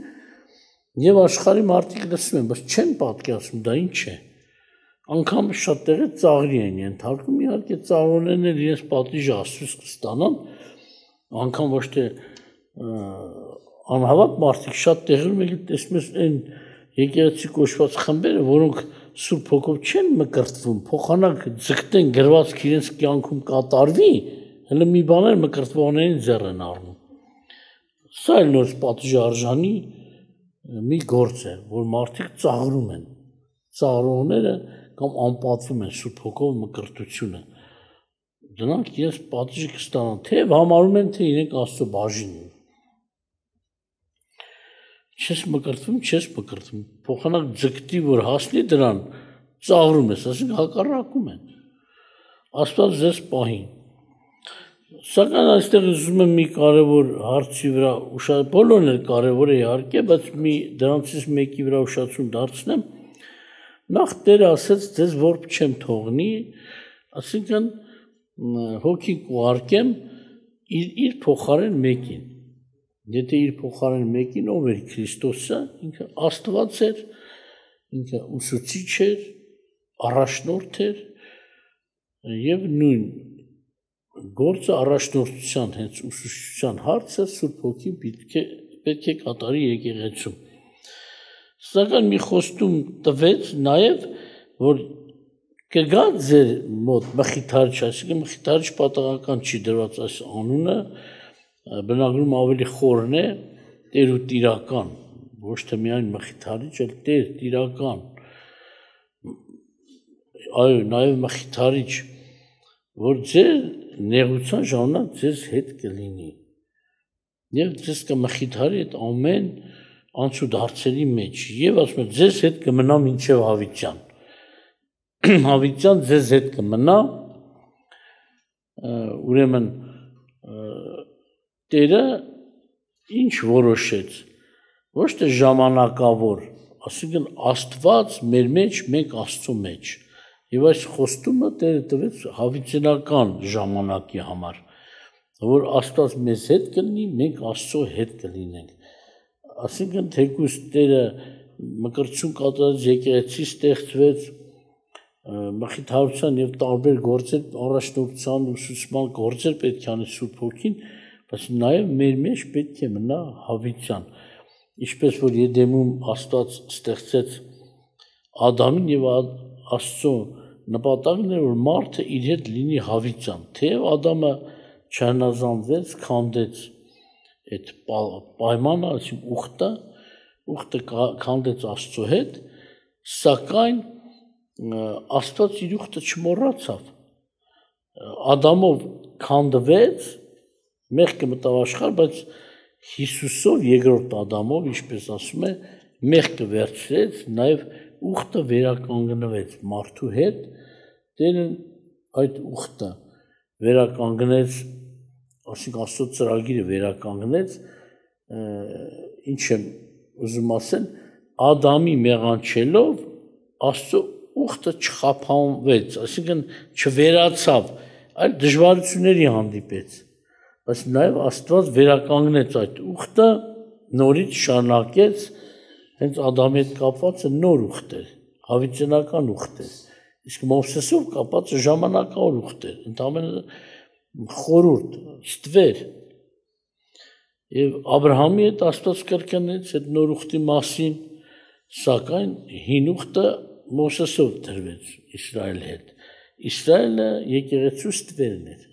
եւ աշխարհի մարդիկ լսում են, բայց չեն պատկերացնում դա ինչ է։ Անկամ շատ տեղի ծաղրի են ենթարկում, իհարկե ծաղրոններն էլ իրենց պատիժը Աստծուց կստանան, անկամ ոչ թե անհավատ մարդիկ շատ տեղերում եկել տեսնում ես այն եկեղեցի կոչված խմբերը, որոնք Սուրբ Հոգով չեն մկրտվում, փոխանակ ձգտեն գրվածք իրենց կյանքում կատարվի, հələ մի բաներ մկրտվողներին ձեռ են առնում։ Սա էլ նոր պատիժի արժանի մի գործ է, որ մարդիկ ծաղրում են, ծաղրողները կամ անպատվում են Սուրբ Հոգով մկրտությունը։ Դրանք իրենց պատիժը կստանան, թեև համարում են, թե իրենք Աստծո բաժին են։ Չես մկրտվում, փոխանակ ձգտի, որ հասնի դրան, ծաղրում ես, ասենք հակառակում են։ Աստված ձեզ պահի։ Սակայն այստեղ ուզում եմ մի կարևոր հարցի վրա բոլորն էլ կարևոր է իհարկե, բայց դրանցից մեկի վրա ուշադրություն դարձնեմ։ Նախ Տերը ասեց, ձեզ որբ չեմ թողնի, ասինքն հոգի կուղարկեմ իր փոխարեն մեկին։ Եթե իր փոխարեն մեկին ով էր Քրիստոսը, ինքը Աստված էր, ինքը ուսուցիչ էր, առաջնորդ էր եւ նույն գործը առաջնորդության հենց ուսուցչության հարցը Սուրբ Հոգի պետք է կատարի եկեղեցում։ Սակայն մի խոստում տվեց նաեւ, որ կգա ձեր մոտ մխիթարիչ, այսինքն մխիթարիչ պատահական չի դրված այս անունը, բնագրում ավելի խորն է, Տեր ու տիրական, ոչ թե միայն մխիթարիչ, այլ Տեր, տիրական, այո, նաև մխիթարիչ, որ ձեր նեղության ժամանակ ձեզ հետ կլինի, և ձեզ կմխիթարի այդ ամեն անցուդ հարցերի մեջ, և ասում է, ձեզ հետ կմնա մինչև հավիտյան, հավիտյան ձեզ հետ կմնա, ուրեմն Տերը ինչ որոշեց, ոչ թե ժամանակավոր, ասիկն Աստված մեր մեջ, մենք Աստծո մեջ, և այս խոստումը Տերը տվեց հավիտենական ժամանակի համար, որ Աստված մեզ հետ կլինի, մենք Աստծո հետ կլինենք, ասիկն թեկուզ Տերը մկրտություն կատարեց, եկեղեցի ստեղծվեց, մխիթարության և տարբեր գործեր, առաջնորդության, ուսուցման գործեր պետք է անի Սուրբ Հոգին, բայց նաև մեր մեջ պետք է մնա հավիտյան, ինչպես որ Եդեմում Աստված ստեղծեց Ադամին և Աստծո նպատակն էր, որ մարդը իր հետ լինի հավիտյան, թեև Ադամը չհնազանդվեց, քանդեց այդ պայմանը, այսինքն ուխտը քանդեց Աստծո հետ, սակայն Աստված իր ուխտը չմոռացավ։ Ադամով քանդվեց, մեղքը մտավ աշխարհ, բայց Հիսուսով երկրորդ Ադամով, ինչպես ասում է, մեղքը վերցրեց, նաև ուխտը վերականգնվեց մարդու հետ, Տերը այդ ուխտը վերականգնեց, ասենք Աստծո ծրագիրը վերականգնեց, ինչ եմ ուզում ասել, Ադամի մեղանչելով Աստծո ուխտը չխափանվեց, այսինքն չվերացավ, այլ դժվարությունների հանդիպեց, բայց նաև Աստված վերականգնեց այդ ուխտը, նորից շարունակեց, հենց Ադամի հետ կապված է նոր ուխտ էր, հավիտենական ուխտ էր, իսկ Մովսեսով կապված ժամանակավոր ուխտ էր, ընդամենը խորհուրդ, ստվեր, եւ Աբրահամի հետ Աստված կրկնեց այդ նոր ուխտի մասին, սակայն հին ուխտը Մովսեսով դրվեց Իսրայելի հետ։ Իսրայելը եկեղեցու ստվերն էր,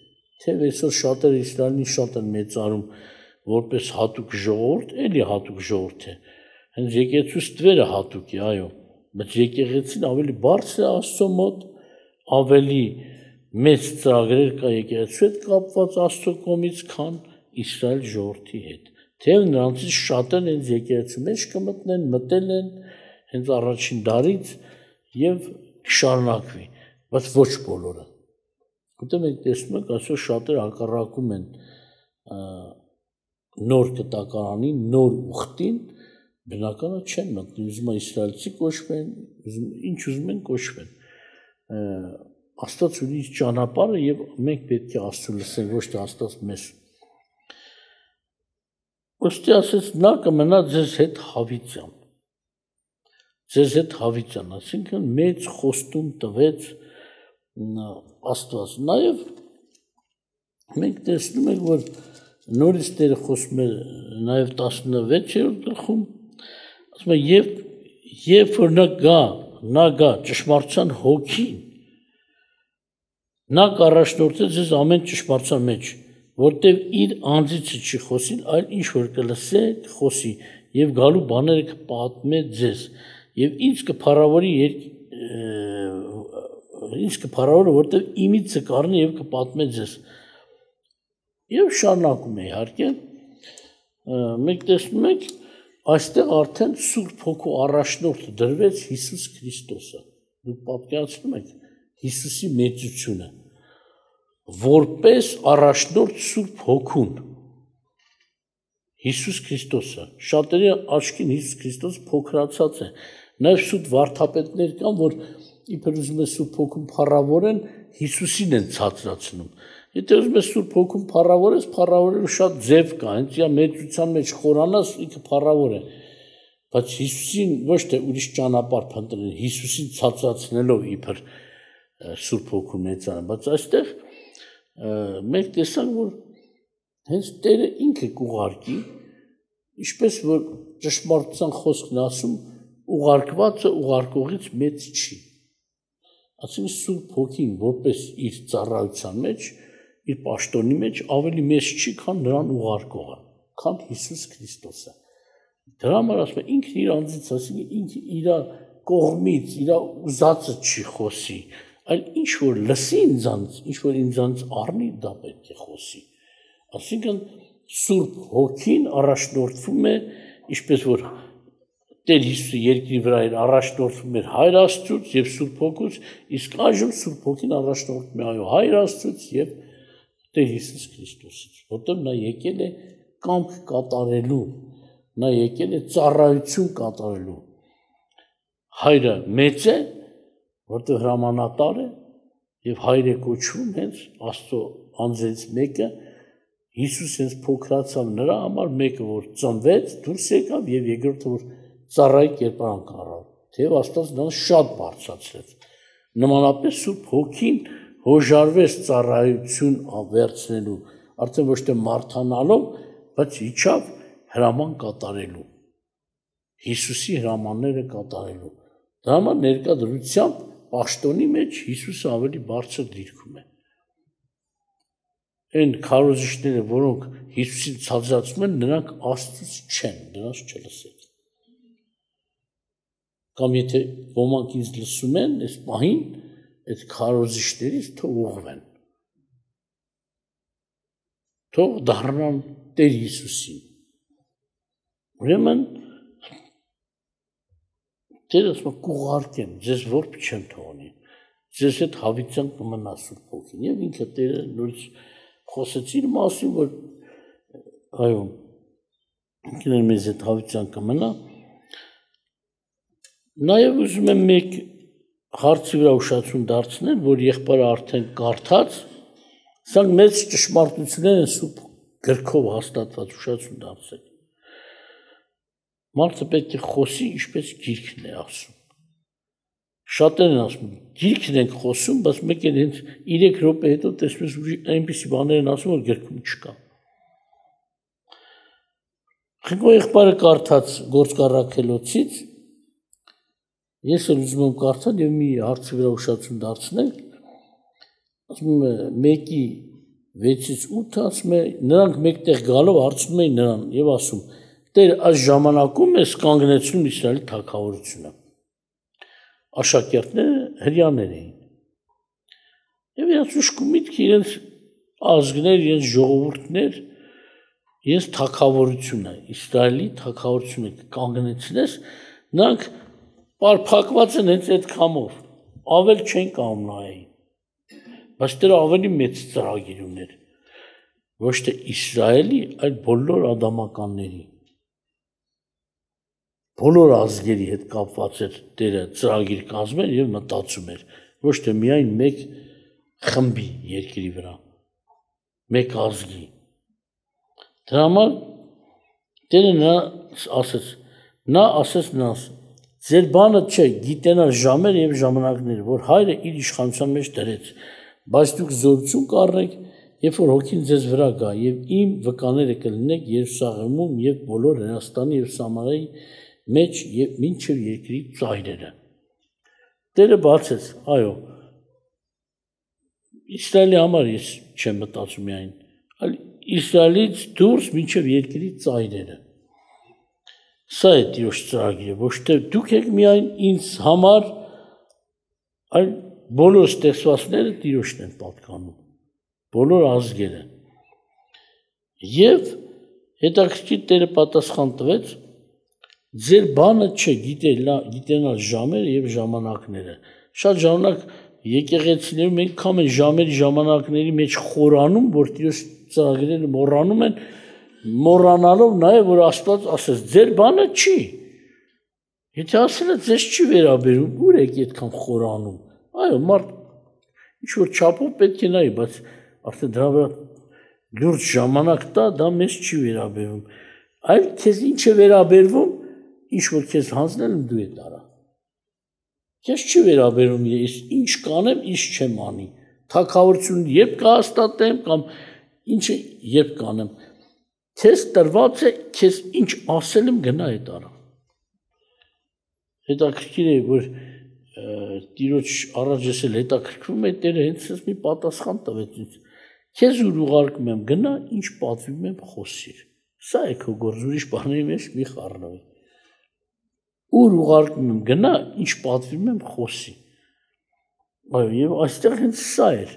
թե այսօր շատերը Իսրայելին շատ են մեծարում որպես հատուկ ժողովուրդ, էլի հատուկ ժողովուրդ է։ Հենց եկեղեցու ստվերը հատուկ է, այո, բայց եկեղեցին ավելի բարձր է Աստծո մոտ, ավելի մեծ ծրագրեր կա եկեղեցու հետ կապված Աստծո կողմից, քան Իսրայել ժողովրդի հետ։ Թեև նրանցից շատերն հենց եկեղեցու մեջ կմտնեն, մտել են հենց առաջին դարից եւ կշարունակվի, բայց ոչ բոլորը։ Որտեղ մենք տեսնում ենք, այսօր շատերը հակառակում են նոր կտակարանին, նոր ուխտին, բնականը չեն մտնի, ուզում են իսրայելցի կոչվեն, ինչ ուզում են կոչվեն։ Աստված ունի իր ճանապարհը եւ մենք պետք է Աստծո լսենք, ոչ թե Աստված մեզ։ Ոստի ասես նա կմնա ձեզ հետ հավիտյան։ Ձեզ հետ հավիտյան, այսինքն մեծ խոստում տվեց Աստված։ Նաև մենք տեսնում ենք, որ նորից Տերը խոսում է նաև 16-րդ գլխում, ասում է երբ որ նա գա ճշմարտության հոգին, նա կառաջնորդի ձեզ ամեն ճշմարտության մեջ, որտեղ իր անձիցը չի խոսին, այլ ինչ որ կլսեք, խոսի եւ գալու բաները կպատմե ձեզ եւ ինձ կփառավորը որտեղ իմիցը կառնի եւ կպատմե ձեզ եւ շարունակում է իհարկե մենք տեսնում ենք այստեղ արդեն Սուրբ Հոգու առաջնորդը դրվեց Հիսուս Քրիստոսը դուք պատկերացնում եք Հիսուսի մեծությունը որպես առաջնորդ Սուրբ Հոգուն Հիսուս Քրիստոսը շատերի աչքին Հիսուս Քրիստոս փոքրացած է նաև սուտ վարդապետներ կան որ իբր ուզում է Սուրբ Հոգուն փառավորեն Հիսուսին են ցածրացնում եթե ուզում է Սուրբ Հոգուն փառավորես փառավորելու շատ ձև կա հենց իա մեծության մեջ խորանաս ինքը փառավոր է բայց Հիսուսին ոչ թե ուրիշ ճանապարհ փնտրել Հիսուսին ցածրացնելով իբր Սուրբ Հոգու մեծանը բայց այստեղ մենք տեսանք որ հենց Տերը ինքը կուղարկի ինչպես որ ճշմարտության խոսքն ասում ուղարկվածը ուղարկողից մեծ չի ասենք Սուրբ Հոգին որպես իր ծառայության մեջ իր պաշտոնի մեջ ավելի մեծ չի քան նրան ուղարկողը քան Հիսուս Քրիստոսը դրա համար ասում է ինքն իր անձից ասենք ինքը իր կողմից իր ուզածը չի խոսի այլ ինչ որ լսի ինձանց ինչ որ ինձանց առնի դա պետք է խոսի այսինքն Սուրբ Հոգին առաջնորդվում է ինչպես որ Տեր Հիսուսը երկրի վրա էր առաջնորդվում էր Հայր Աստծուց եւ Սուրբ Հոգուց իսկ այժմ Սուրբ Հոգին առաջնորդվում է այո Հայր Աստծուց եւ Տեր Հիսուս Քրիստոսից որտեղ նա եկել է կամք կատարելու նա եկել է ծառայություն կատարելու Հայրը մեծ է որտեղ հրամանատար է եւ Հայր է կոչվում հենց Աստծո անձերից մեկը Հիսուս հենց փոքրացավ նրա համար մեկը որ ծնվեց դուրս եկավ եւ երկրորդը որ ծառայի կերպարանք առավ թեև Աստված նրան շատ բարձրացրեց նմանապես Սուրբ Հոգին հոժարվեց ծառայություն վերցնելու արդեն ոչ թե մարտանալով բայց իջավ հրաման կատարելու Հիսուսի հրամանները կատարելու դա համար ներկա դրությամբ պաշտոնի մեջ Հիսուսը ավելի բարձր դիրքում է այն քարոզիչները որոնք Հիսուսին ցածրացնում են նրանք Աստծուց չեն դրանց չլսեք կամ եթե ոմանք ինձ լսում են, այս պահին այդ քարոզիչներից թող ուղղվեն։ Թող դառնան Տեր Հիսուսին։ Ուրեմն Տերը ասում է կուղարկեմ, ձեզ որբ չեմ թողնի։ Ձեզ հետ հավիտյան կմնա Սուրբ Հոգին։ Եվ ինքը Տերը նորից խոսեց իր մասին, որ այո, ինքն մեզ հետ հավիտյան կմնա։ Նաև ուզում եմ մեկ հարցի վրա ուշադրություն դարձնել, որ եղբայրը արդեն կարդաց, սա մեծ ճշմարտություններ են Սուրբ գրքով հաստատված, ուշադրություն դարձեք։ Մարդը պետք է խոսի, ինչպես գիրքն է ասում։ Շատերն են ասում, գիրքն ենք խոսում, բայց մեկ էլ հենց 3 րոպե հետո տեսնում ես այնպիսի բաներ են ասում, որ գրքում չկա։ Խնկո եղբայրը կարդաց Գործառաքելոցից, ես էլ ուզում եմ կարդալ եւ մի հարցի վրա ուշադրություն դարձնել, ասում է 1:6-ից 8 ասում է, նրանք մեկտեղ գալով հարցնում էին նրան եւ ասում. Տեր, այս ժամանակում ես կանգնեցնում Իսրայելի թագավորությունը։ Աշակերտները հրյաներ էին։ Եվ իրենց ուշքում միտք իրենց ազգներ, իրենց ժողովուրդներ, իրենց թագավորությունը, Իսրայելի թագավորությունը կանգնեցնես, նրանք պարփակված են հենց այդ կամով, ավել չեն կամում նայեին։ Բայց Տերը ավելի մեծ ծրագիր ուներ, ոչ թե Իսրայելի, այլ բոլոր ադամականների, բոլոր ազգերի հետ կապված էր Տերը ծրագիր կազմել եւ մտածում էր, ոչ թե միայն մեկ խմբի երկրի վրա, մեկ ազգի։ Դրա համար Տերը նա ասեց նրանց. ձեր բանը չէ գիտենալ ժամեր եւ ժամանակներ, որ հայրը իր իշխանության մեջ դրեց, բայց դուք զորություն կառնեք, երբ որ հոգին ձեզ վրա գա եւ իմ վկաները կլինեք Երուսաղեմում եւ բոլոր Հրեաստանի եւ Սամարայի մեջ եւ մինչեւ երկրի ծայրերը։ Տերը բացեց, այո, Իսրայելի համար ես չեմ մտածում միայն, այլ Իսրայելից դուրս մինչեւ երկրի ծայրերը։ Սա է Տիրոջ ծրագիրը, ոչ թե դուք եք միայն ինձ համար, այլ բոլոր ստեղծվածները Տիրոջն են պատկանում, բոլոր ազգերը։ Եվ հետաքրքիր Տերը պատասխան տվեց. ձեր բանը չէ գիտենալ ժամերը եւ ժամանակները։ Շատ ժամանակ եկեղեցիներում մենք կամ են ժամերի ժամանակների մեջ խորանում, որ Տիրոջ ծրագրերը մոռանում են, մոռանալով նաև որ Աստված ասեց ձեր բանը չի։ Եթե ասել է ձեզ չի վերաբերում, ուր եք այդքան խորանում։ Այո, մարդ ինչ որ չափով պետք է նայի, բայց արդեն դրա վրա լուրջ ժամանակ տա, դա մեզ չի վերաբերում։ Այլ քեզ ինչ է վերաբերվում, ինչ որ քեզ հանձնել եմ դու է տարա։ Քեզ չի վերաբերում ես ինչ կանեմ, ինչ չեմ անի։ Թագավորություն երբ կհաստատեմ կամ ինչը երբ կանեմ։ Քեզ տրված է, քեզ ինչ ասել եմ գնա է տարա։ Հետաքրքիր է, որ Տիրոջ առաջ ես էլ հետաքրքրվում է, Տերը հենց այս մի պատասխան տվեց ինձ։ Քեզ ուր ուղարկում եմ գնա, ինչ պատվիմ եմ խոսիր։ Սա է քո գործ, ուրիշ բաների մեջ մի խառնվի։ Ուր ուղարկում եմ գնա, ինչ պատվիմ եմ խոսի։ Այո, եւ այստեղ հենց սա էր։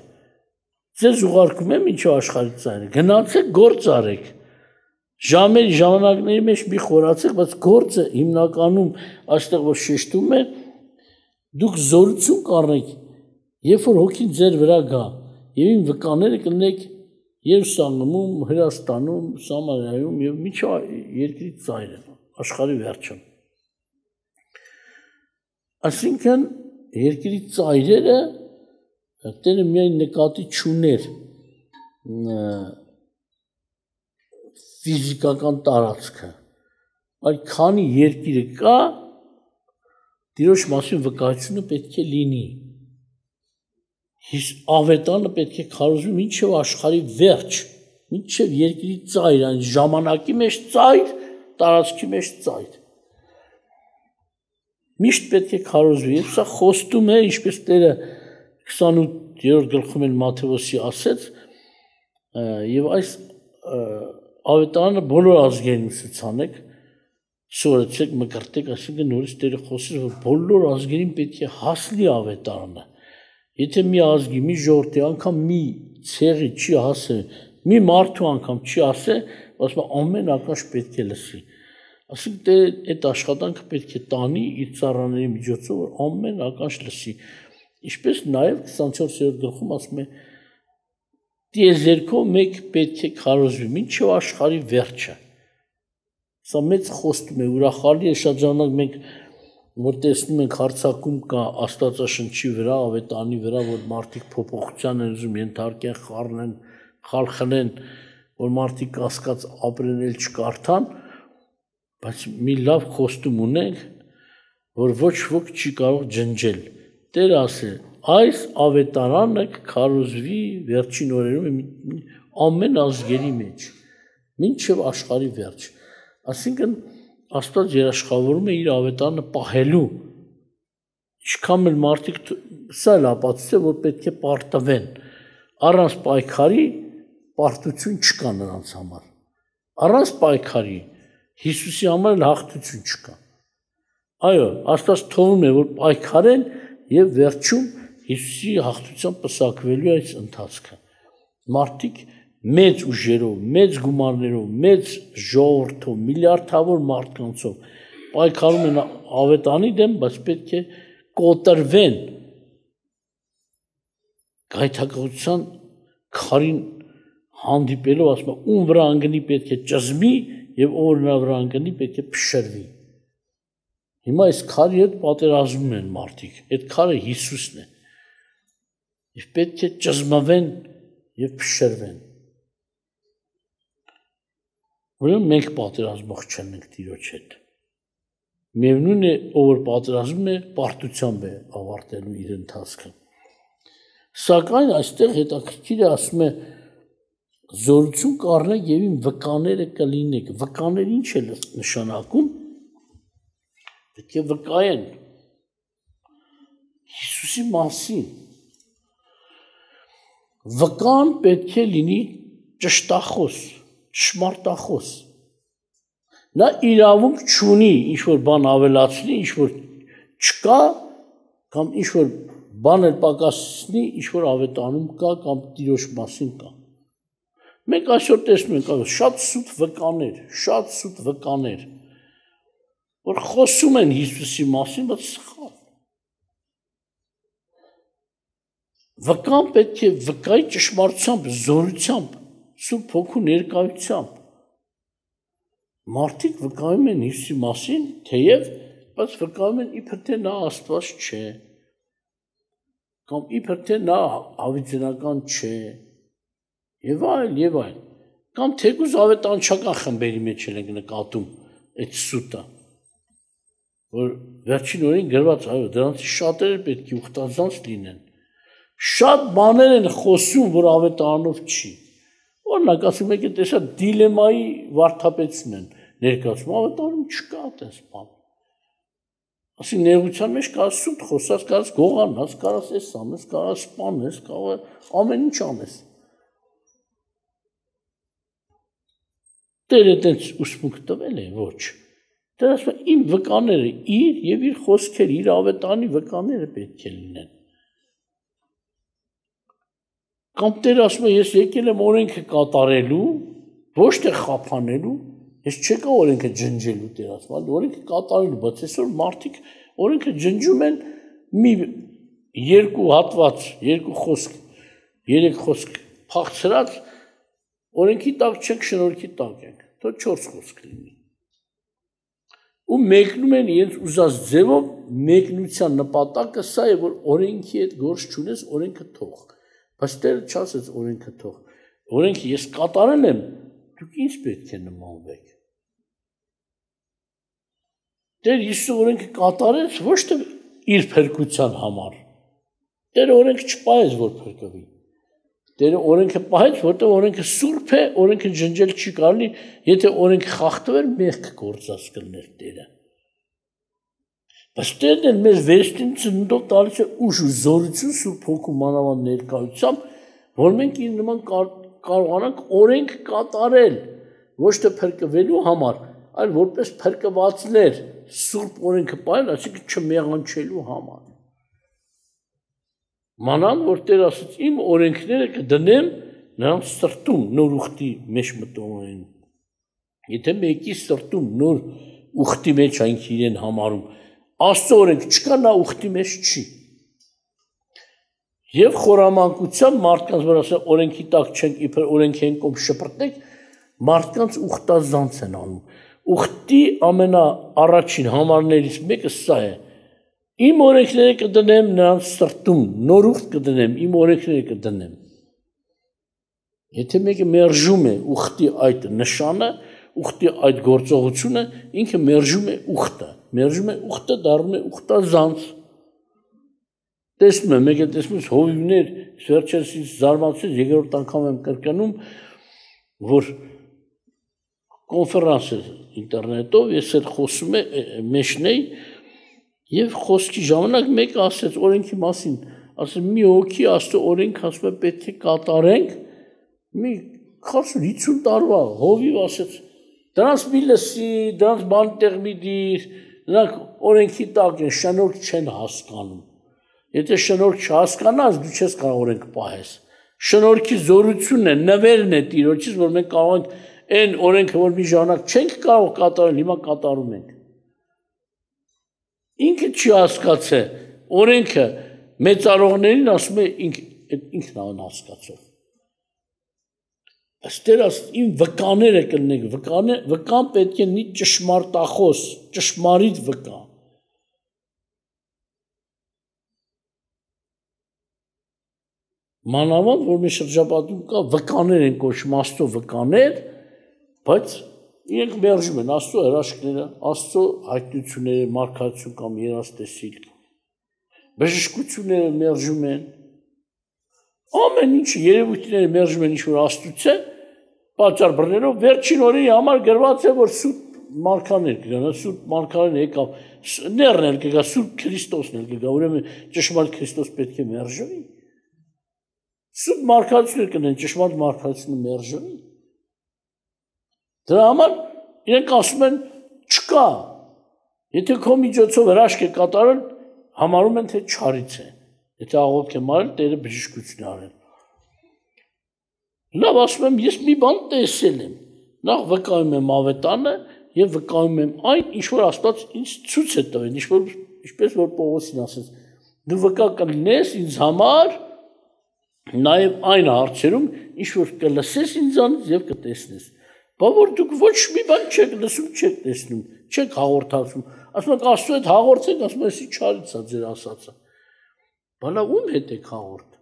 Ձեզ ուղարկում եմ ինչու աշխարհի ծայրը։ Գնացեք գործ արեք։ Ժամերի ժամանակների մեջ մի խորացեք, բայց գործը հիմնականում այստեղ որ շեշտում է, դուք զորություն կառնեք, երբ որ հոգին ձեր վրա գա, եւ իմ վկաները կլինեք Երուսաղեմում, Հրեաստանում, Սամարայում եւ մինչեւ երկրի ծայրը, աշխարհի վերջը։ Այսինքն երկրի ծայրերը Տերը միայն նկատի չուներ ֆիզիկական տարածքը, այլ քանի երկիրը կա, Տիրոջ մասին վկայությունը պետք է լինի։ Ավետանը պետք է քարոզվի մինչև աշխարհի վերջ, մինչև երկրի ծայր, այն ժամանակի մեջ ծայր, տարածքի մեջ ծայր։ Միշտ պետք է քարոզվի, եւ սա խոստում է, ինչպես Տերը 28-րդ գլխում էլ Մատթեոսի ասեց, եւ այս ավետարանը բոլոր ազգերին ցուցանեք, Սորեցեք, մկրտեք, այսինքն նորից Տերը խոսում է, որ բոլոր ազգերին պետք է հասնի ավետարանը։ Եթե մի ազգի, մի ժողովրդի անգամ մի ցեղի չի հասե, մի մարդու անգամ չի ասե, ասում է ամեն ականջ պետք է լսի։ Այսինքն Տերը այդ աշխատանքը պետք է տանի իր ծառաների միջոցով, որ ամեն ականջ լսի։ Ինչպես նաև 24-րդ գլխում ասում է տիեզերքով մեկ պետք է քարոզվի, մինչև աշխարհի վերջը։ Սա մեծ խոստում է, ուրախալի է, շատ ժամանակ մենք որ տեսնում ենք հարցակում կա Աստվածաշնչի վրա, ավետարանի վրա, որ մարդիկ փոփոխության են ուզում ենթարկեն, խառնեն, խալխլեն, որ մարդիկ կասկած ապրեն էլ չկարդան, բայց մի լավ խոստում ունենք, որ ոչ ոք չի կարող ջնջել։ Տերը ասել, այս ավետարանը կքարոզվի վերջին օրերում ամեն ազգերի մեջ, մինչև աշխարհի վերջ։ Այսինքն Աստված երաշխավորում է իր ավետարանը պահելու, ինչքան էլ մարդիկ սա էլ ապացուցե, որ պետք է պարտվեն, առանց պայքարի պարտություն չկա նրանց համար, առանց պայքարի Հիսուսի համար էլ հաղթություն չկա։ Այո, Աստված թողնում է, որ պայքարեն եւ վերջում Հիսուսի հաղթությամբ պսակվելու է այս ընթացքը։ Մարդիկ մեծ ուժերով, մեծ գումարներով, մեծ ժողովրդով, միլիարդավոր մարդկանցով պայքարում են ավետանի դեմ, բայց պետք է կոտրվեն գայթակղության քարին հանդիպելով, ասում է, ում վրա անգնի պետք է ճզմի եւ ով նրա վրա անգնի պետք է փշրվի։ Հիմա այս քարի հետ պատերազմում են մարդիկ, այդ քարը Հիսուսն է։ Եվ պետք է ճզմվեն եւ փշրվեն։ Ուրեմն մենք պատերազմող չենք Տիրոջ հետ։ Միևնույն է, ով որ պատերազմում է, պարտությամբ է ավարտելու իր ընթացքը։ Սակայն այստեղ հետաքրքիր է, ասում է, զորություն կառնեք եւ իմ վկաները կլինեք։ Վկաներ ինչ է նշանակում։ Պետք է վկայեն Հիսուսի մասին։ Վկան պետք է լինի ճշտախոս, ճշմարտախոս։ Նա իրավունք չունի ինչ-որ բան ավելացնի, ինչ-որ չկա, կամ ինչ-որ բան էլ պակասնի, ինչ-որ ավետանում կա, կամ Տիրոջ մասին կա։ Մենք այսօր տեսնում ենք շատ սուտ վկաներ, որ խոսում են Հիսուսի մասին, բայց սխալ։ Վկան պետք է վկայի ճշմարտությամբ, զորությամբ, Սուրբ Հոգու ներկայությամբ։ Մարդիկ վկայում են Հիսուսի մասին, թեև, բայց վկայում են իբր թե նա Աստված չէ, կամ իբր թե նա հավիտենական չէ, եւ այլ, կամ թեկուզ ավետարանչական խմբերի մեջ են նկատում այդ սուտը, որ վերջին օրին գրված, այո, դրանցից շատերը պետք է ուխտազանց լինեն։ Շատ բաներ են խոսում, որ ավետարանով չի։ Օրինակ, ասում եք, տեսա դիլեմայի վարդապետն են ներկայացում, ավետարանում չկա այդպես բան։ Ասի ներողության մեջ կա սուտ խոսած, կարաս գողանաս, կարաս էս անես, կարաս սպանես, կարող ամեն ինչ անես։ Տերը այդպես ուսմունք տվել է, ոչ։ Տերը ասում է, իմ վկաները իր եւ իր խոսքերը, իր ավետարանի վկաները պետք է լինեն։ Կամ Տերը ասում է, ես եկել եմ օրենքը կատարելու, ոչ թե խափանելու, ես չեկա օրենքը ջնջելու, Տերը ասում է, օրենքը կատարելու, բայց այսօր մարդիկ օրենքը ջնջում են մի երկու հատված, երկու խոսք, երեք խոսք փախցրած, օրենքի տակ չենք, շնորհքի տակ ենք, թող 4 խոսք լինի։ Ու մեկնում են իրենց ուզած ձևով մեկնության նպատակը սա է, որ օրենքի հետ գործ չունես, օրենքը թող։ Բայց Տերը չասեց օրենքը թող։ Օրենքը ես կատարել եմ, դուք ինչ պետք է նմանվեք։ Տեր Հիսուսը օրենքը կատարեց ոչ թե իր փրկության համար։ Տերը օրենքը չպահեց, որ փրկվի։ Տերը օրենքը պահեց, որտեղ օրենքը սուրբ է, օրենքը ջնջել չի կարելի, եթե օրենքը խախտվեր, մեղք գործած կլներ Տերը։ Բայց Տերն էլ մեզ վերստին ծննդով տալիս է ուժ ու զորություն Սուրբ Հոգու մանավանդ ներկայությամբ, որ մենք իր նման կարողանանք օրենք կատարել, ոչ թե փրկվելու համար, այլ որպես փրկվածներ սուրբ օրենքը պահել, այսինքն չմեղանչելու համար։ Մանան որ Տեր ասաց իմ օրենքները կդնեմ նրանց սրտում նոր ուխտի մեջ մտողներին։ Եթե մեկի սրտում նոր ուխտի մեջ այնք իրեն համարում, Աստծո օրենք չկա, նա ուխտի մեջ չի։ Եվ խորամանկությամբ մարդկանց որ ասա օրենքի տակ չենք, իբր օրենքի են կողմ շպրտեք, մարդկանց ուխտազանց են անում։ Ուխտի ամենաառաջին համարներից մեկը սա է։ Իմ օրենքները կդնեմ նրանց սրտում, նոր ուխտ կդնեմ, իմ օրենքները կդնեմ։ Եթե մեկը մերժում է ուխտի այդ նշանը, ուխտի այդ գործողությունը, ինքը մերժում է ուխտը դառնում է ուխտազանց։ Տեսնում եմ, մեկը տեսնում ես հովիվներ, վերջերս զարմացած երկրորդ անգամ եմ կրկնում, որ կոնֆերանս է ինտերնետով, ես էլ խոսում մեջն էի, եւ խոսքի ժամանակ մեկը ասեց օրենքի մասին, ասել մի հոգի Աստծո օրենք ասում է պետք է կատարենք, մի 40-50 տարվա հովիվ ասեց, դրանց մի լսի, դրանց բան տեղ մի դիր, նրանք օրենքի տակ են, շնորհք չեն հասկանում։ Եթե շնորհք չհասկանաս, դու չես կարող օրենք պահես։ Շնորհքի զորությունն է, նվերն է Տիրոջից, որ մենք կարող ենք այն օրենքը, որ մի ժամանակ չենք կարող կատարել, հիմա կատարում ենք։ Ինքը չի հասկացել, օրենքը մեծարողներին ասում է ինքն ան հասկացող։ Աստեր իմ վկաները կլնեք, վկան պետք է նի ճշմարտախոս, ճշմարիտ վկա։ Մանավանդ, որ մի շրջապատում կա, վկաներ են կոչում Աստծո վկաներ, բայց իրենք մերժում են Աստծո հրաշքները, Աստծո հայտնությունները, մարգարեություն կամ երաստեսիլ, բժշկությունները մերժում են, ամեն ինչ երևույթները մերժում են ինչ-որ Աստծուց է, պատճառ բռնելով, վերջին օրերի համար գրված է, որ սուրբ մարգարեներ կգան, սուրբ մարգարեն եկավ, ներն էլ կգա, սուրբ Քրիստոսն էլ կգա, ուրեմն ճշմարիտ Քրիստոս պետք է մերժվի։ Սուրբ մարգարեություններ կնեն, ճշմարիտ մարգարեությունը մերժվի։ Դրա համար իրենք ասում են չկա։ Եթե քո միջոցով հրաշք է կատարել, համարում են թե չարից է։ Եթե աղոթք եմ արել, Տերը բժշկություն արել։ Լավ ասում եմ, ես մի բան տեսել եմ։ Նախ վկայում եմ ավետանը եւ վկայում եմ այն, ինչ որ Աստված ինձ ցույց է տվել, ինչպես որ Պողոսին ասեց։ Դու վկա կլինես ինձ համար նաեւ այն հարցերում, ինչ որ կլսես ինձանից եւ կտեսնես։ Բայց որ դուք ոչ մի բան չեք լսում, չեք տեսնում, չեք հաղորդացում։ Ասում եք Աստծո հետ հաղորդեք, ասում եք էսի չարից է ձեր ասածը։ Բալա ում հետ եք հաղորդ։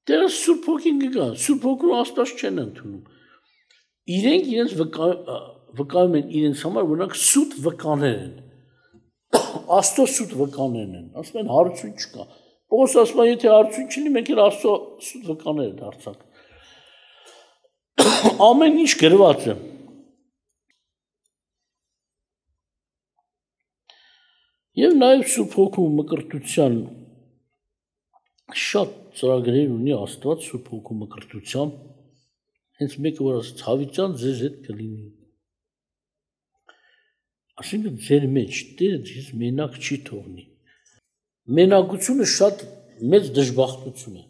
Դեռ Սուրբ Հոգին կգա, Սուրբ Հոգուն Աստված չեն ընդունում։ Իրենք իրենց վկայում են իրենց համար, որ նրանք սուտ վկաներ են։ Աստծո սուտ վկաներն են։ Ասում են հարություն չկա։ Պողոս ասում է, եթե հարություն չլինի, մենք էլ Աստծո սուտ վկաներ դարձանք։ Ամեն ինչ գրված է։ Եվ նաև Սուրբ Հոգու մկրտության շատ ծրագրեր ունի Աստված Սուրբ Հոգու մկրտությամբ, հենց մեկը որ ասաց հավիտյան ձեզ հետ կլինի։ Այսինքն ձեր մեջ Տերը ձեզ մենակ չի թողնի։ Մենակությունը շատ մեծ դժբախտություն է։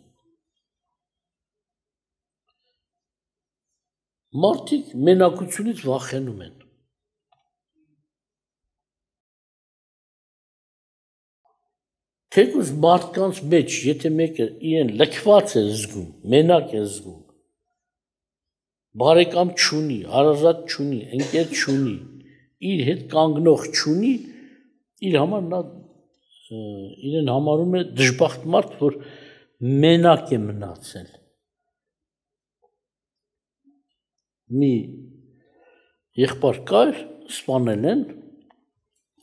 Մարդիկ մենակությունից վախենում են։ Թեկուզ մարդկանց մեջ, եթե մեկը իրեն լքված է զգում, մենակ է զգում, բարեկամ չունի, հարազատ չունի, ընկեր չունի, իր հետ կանգնող չունի, իր համար նա իրեն համարում է դժբախտ մարդ, որ մենակ է մնացել։ Մի եղբայր կար, սպանել են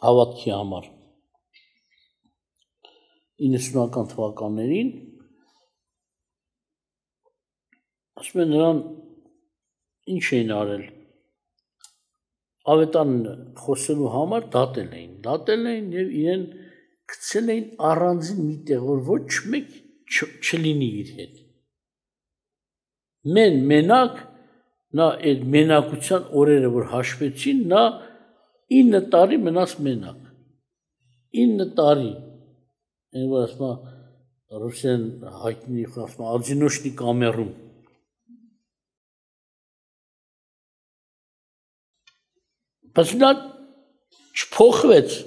հավատքի համար 90-ական թվականներին, ասում են նրան ինչ էին արել, ավետան խոսելու համար դատել էին և իրեն գցել էին առանձին մի տեղ, որ ոչ մեկ չլինի իր հետ։ Մենակ նա այդ մենակության օրերը որ հաշվեցին, նա 9 տարի մնաց մենակ։ 9 տարի։ Այն որ ասում ռուսեն հայտնի ասում ադինոշնի կամերում։ Բայց նա չփոխվեց։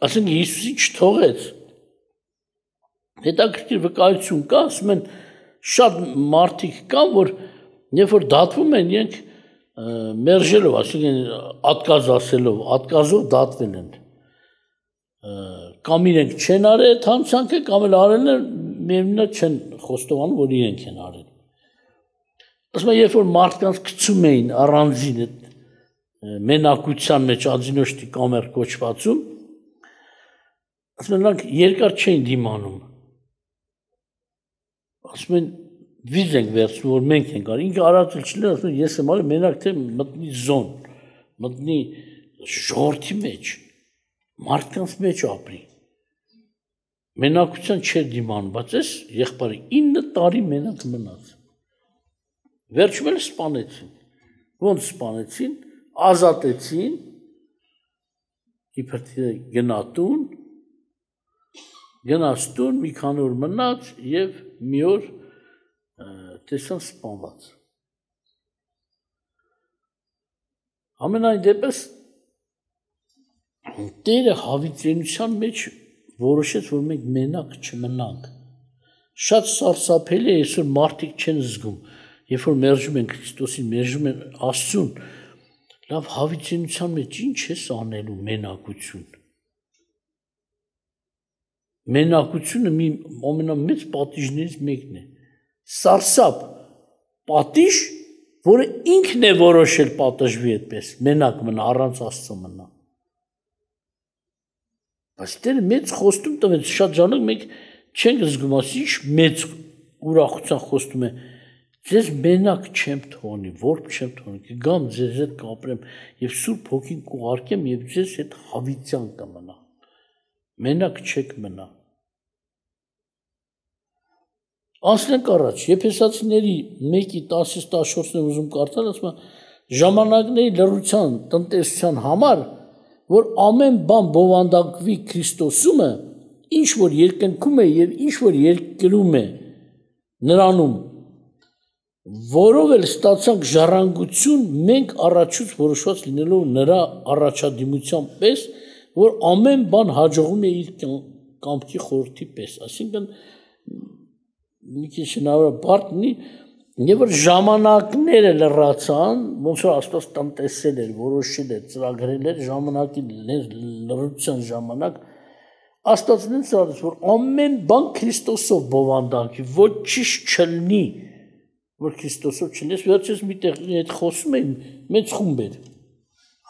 Ասենք Հիսուսին չթողեց։ Հետաքրքիր վկայություն կա, ասում են շատ մարդիկ կան, որ երբ որ դատվում են, իրենք մերժելով, ասենք ատկազ ասելով, ատկազով դատվել են։ Կամ իրենք չեն արել այդ հանցանքը, կամ էլ արել են, միևնույն չեն խոստովանում, որ իրենք են արել։ Ասում են, երբ որ մարդկանց գցում էին առանձին այդ մենակության մեջ ադինոշտի կամեր կոչվածում, ասում են, նրանք երկար չէին դիմանում։ Ասում են, վիզ ենք վերցնում, որ մենք ենք արել, ինքը արածել չլեր, ասում են, ես եմ արել, մենակ թե մտնի զոն, մտնի ժողովրդի մեջ, մարդկանց մեջ ապրի։ Մենակության չէր դիմանում, բայց այս եղբայրը 9 տարի մենակ մնաց։ Վերջում էլ սպանեցին։ Ոնց սպանեցին, ազատեցին, իբր թե գնատուն, գնաց տուն, մի քանի օր մնաց եւ մի օր տեսան սպանված։ Ամենայն դեպս Տերը հավիտենության մեջ որոշեց, որ մենք մենակ չմնանք։ Շատ սարսափելի է, այսօր մարդիկ չեն զգում, երբ որ մերժում են Քրիստոսին, մերժում են Աստծուն, լավ հավիտենության մեջ ինչ ես անելու մենակություն։ Մենակությունը մի ամենամեծ պատիժներից մեկն է։ Սարսափ պատիժ, որը ինքն է որոշել պատժվի այդպես, մենակ մնա, առանց Աստծո մնա։ Բայց Տերը մեծ խոստում տվեց, շատ ժամանակ մենք չենք զգում, ասի ինչ մեծ ուրախության խոստում է։ Ձեզ մենակ չեմ թողնի, որբ չեմ թողնի, կգամ ձեզ հետ կապրեմ եւ Սուրբ Հոգին կուղարկեմ եւ ձեզ հետ հավիտյան կմնա։ Մենակ չեք մնա։ Անցնենք առաջ, Եփեսացիների 1:10-14-ն եմ ուզում կարդալ, ասում է ժամանակների լռության տնտեսության համար, որ ամեն բան բովանդակվի Քրիստոսումը, ինչ որ երկնքում է եւ ինչ որ երկրում է, նրանում, որով էլ ստացանք ժառանգություն, մենք առաջուց որոշված լինելով նրա առաջադիմության պես, որ ամեն բան հաջողում է իր կամքի խորհրդի պես, այսինքն մի քիչ հնարավոր բարդնի, եւ որ ժամանակները լռացան, ոնց որ Աստված տնտեսել էր, որոշել էր, ծրագրել էր ժամանակի լռության ժամանակ, Աստված ինձ ասաց, որ ամեն բան Քրիստոսով բովանդակի, ոչինչ չլինի, որ Քրիստոսով չլինի, վերջից մի տեղ այդ խոսում էին, մեծ խումբ էր,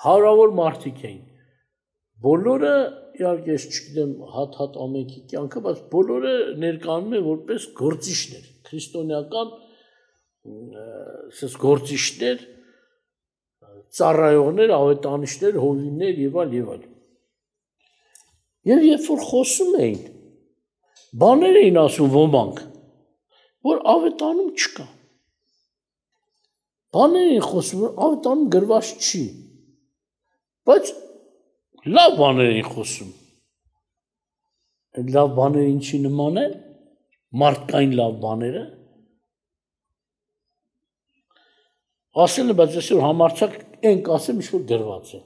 հարավոր մարդիկ էին, բոլորը իհարկե չգիտեմ հատ ամենքի կյանքը, բայց բոլորը ներկայանում են որպես գործիչներ, քրիստոնեական ասես գործիչներ, ծառայողներ, ավետանիչներ, հովիվներ եւ այլ եւ այլ։ Եվ երբ որ խոսում էին, բաներ էին ասում ոմանք, որ ավետանում չկա։ Բաներ էին խոսում, որ ավետանում գրված չի։ Բայց լավ բաներ էին խոսում։ Այդ լավ բաները ինչի նման են, մարդկային լավ բաները։ Ասել է, բայց այսօր համարձակ են կասեմ, ինչ որ գրված է։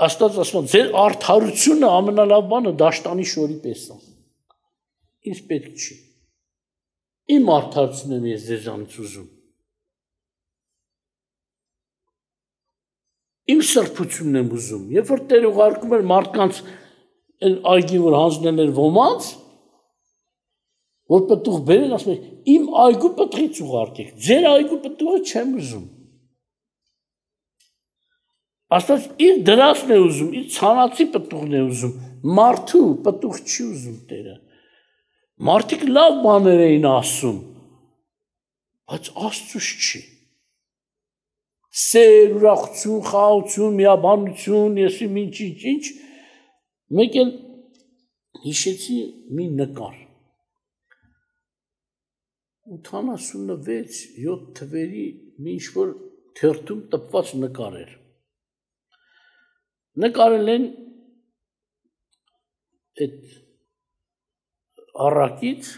Աստված ասում է, ձեր արդարությունը ամենալավ բանը դաշտանի շորի պես է։ Ինձ պետք չի։ Իմ արդարությունն եմ ես ձեզանից ուզում։ Իմ սրբությունն եմ ուզում։ Երբ որ Տերը ուղարկում էր մարդկանց այգին, որ հանձնել էր ոմանց, որ պտուղ բերեն, ասում է, իմ այգու պտղից ուղարկեք, ձեր այգու պտուղը չեմ ուզում։ Աստված իր դրասն է ուզում, իր ցանացի պտուղն է ուզում, մարդու պտուղ չի ուզում Տերը։ Մարդիկ լավ բաներ էին ասում, բայց Աստծուց չի։ Սեր, ուրախություն, խաղաղություն, միաբանություն, եսի ինչ, մեկ էլ հիշեցի մի նկար։ 86-7 թվերի մի ինչ-որ թերթում տպված նկարեր։ Նկարել են այդ առակից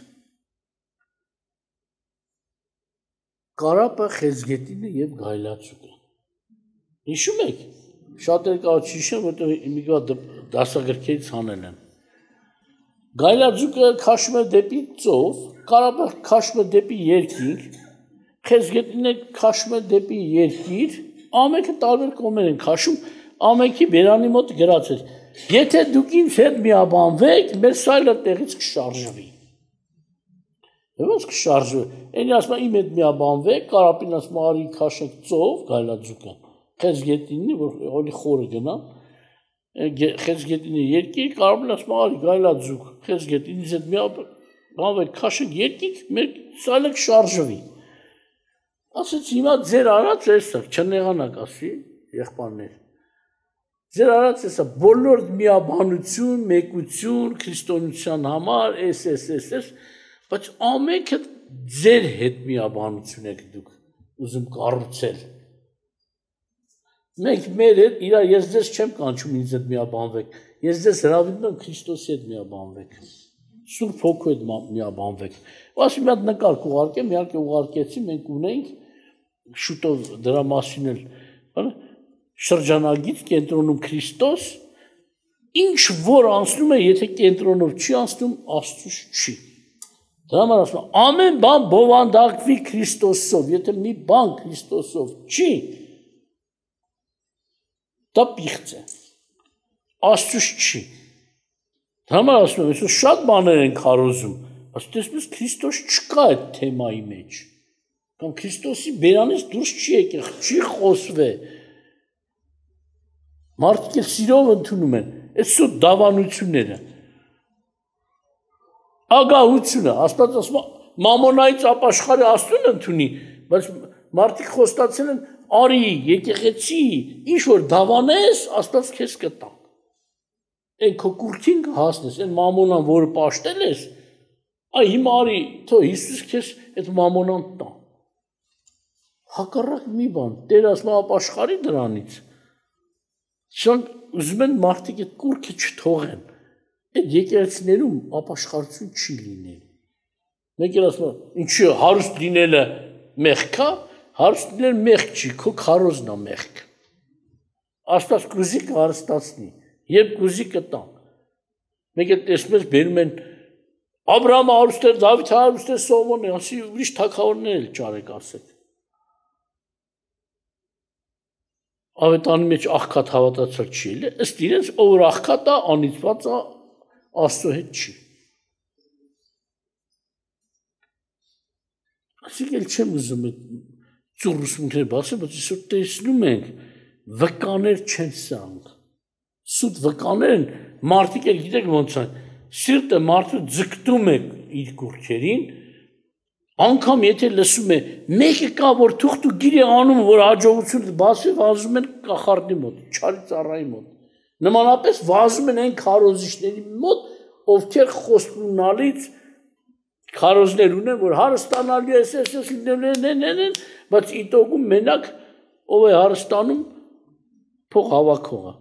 Կարապը, Խեցգետինը եւ Գայլաձուկը։ Հիշում եք։ Շատերը կարող չհիշեն, որտեղ իմիգրա դասագրքերից հանել են։ Գայլաձուկը քաշում է դեպի ծով, Կարապը քաշում է դեպի երկինք, Խեցգետինը քաշում է դեպի երկիր, ամենքը տարբեր կողմեր են քաշում, ամենքի բերանի մոտ գրած է. Եթե դուք ինձ հետ միաբանվեք, մեր սայլը տեղից կշարժվի։ Եվ ոնց կշարժվի։ Էնի ասում է իմ հետ միաբանվեք, Կարապին ասում արի քաշեք ծով, Գայլաձուկը, Խեցգետինը, որ ավելի խորը գնա, Խեցգետինը երկիր, Կարապին ասում արի Գայլաձուկ, Խեցգետին ինձ հետ միաբանվեք, քաշեք երկիր, մեր սայլը կշարժվի։ Ասեց հիմա ձեր արած էսա, չնեղանակ ասի, եղբայրներ։ Ձեր արած էսա բոլոր միաբանություն, մեկություն, քրիստոնեության համար, էս, բայց ամենքը ձեր հետ միաբանություն եք դուք ուզում կառուցել։ Մենք մեր հետ իրար ես ձեզ չեմ կանչում ինձ հետ միաբանվեք, ես ձեզ հրավիրում եմ Քրիստոսի հետ միաբանվեք, Սուրբ Հոգու հետ միաբանվեք։ Ասի մի հատ նկար կուղարկեմ, իհարկե ուղարկեցի, մենք ունենք շուտով դրա մասին էլ շրջանագիծ կենտրոնում Քրիստոս, ինչ որ անցնում է, եթե կենտրոնով չի անցնում, Աստծուց չի։ Դրա համար ասում եմ, ամեն բան բովանդակվի Քրիստոսով, եթե մի բան Քրիստոսով չի, դա պիղծ է, Աստծուց չի։ Դրա համար ասում եմ, այսօր շատ բաներ են քարոզում, բայց տեսնես Քրիստոս չկա այդ թեմայի մեջ, կամ Քրիստոսի բերանից դուրս չի եկել, չի խոսվե, մարդիկ էլ սիրով ընդունում են, այդ սուտ դավանությունները, ագահությունը, Աստված ասում է, մամոնայից ապաշխարի Աստծուն ընդունի, բայց մարդիկ խոստացել են, արի, եկեղեցի, ինչ որ դավանես, Աստված քեզ կտա։ Այն քո կուրքին կհասնես, այն մամոնան, որը պաշտել ես, այ հիմա արի, թող Հիսուս քեզ այդ մամոնան տա։ Հակառակ մի բան, Տեր ասում է ապաշխարի դրանից։ Շանք ուզում են մարդիկ այդ կուրքը չթողեն։ Այդ եկեղեցիներում ապաշխարություն չի լինել։ Մեկ էլ ասում է, ինչի հարուստ լինելը մեղք է, հարուստ լինելը մեղք չի, քո քարոզն է մեղք։ Աստված կուզի կհարստացնի, երբ կուզի կտա։ Մեկ էլ տեսնում ես բերում են Աբրահամը հարուստ էր, Դավիթը հարուստ էր, Սողոմոնը, ասի ուրիշ թագավորներ էլ ճարեք ասեք։ Ավետանի մեջ աղքատ հավատացած չի էլ, ըստ իրենց ով որ աղքատ է, անիծված է, Աստծո հետ չի։ Ասիկ էլ չեմ ուզում այդ ծուռուսմունքներ բացել, բայց այսօր տեսնում ենք վկաներ չեն սրանք։ Սուտ վկաներ են, մարդիկ էլ գիտեք ոնց են, սիրտը մարդու ձգտում է իր կուրքերին, անգամ եթե լսում է, մեկը կա, որ թուղթ ու գիր է անում, որ հաջողությունը բացի վազում են կախարդի մոտ, չարի ծառայի մոտ։ Նմանապես վազում են այն քարոզիչների մոտ, ովքեր խոստունալից քարոզներ ունեն, որ հարստանալու էս լինելու, բայց իտոգում մենակ ով է հարստանում փող հավաքողը։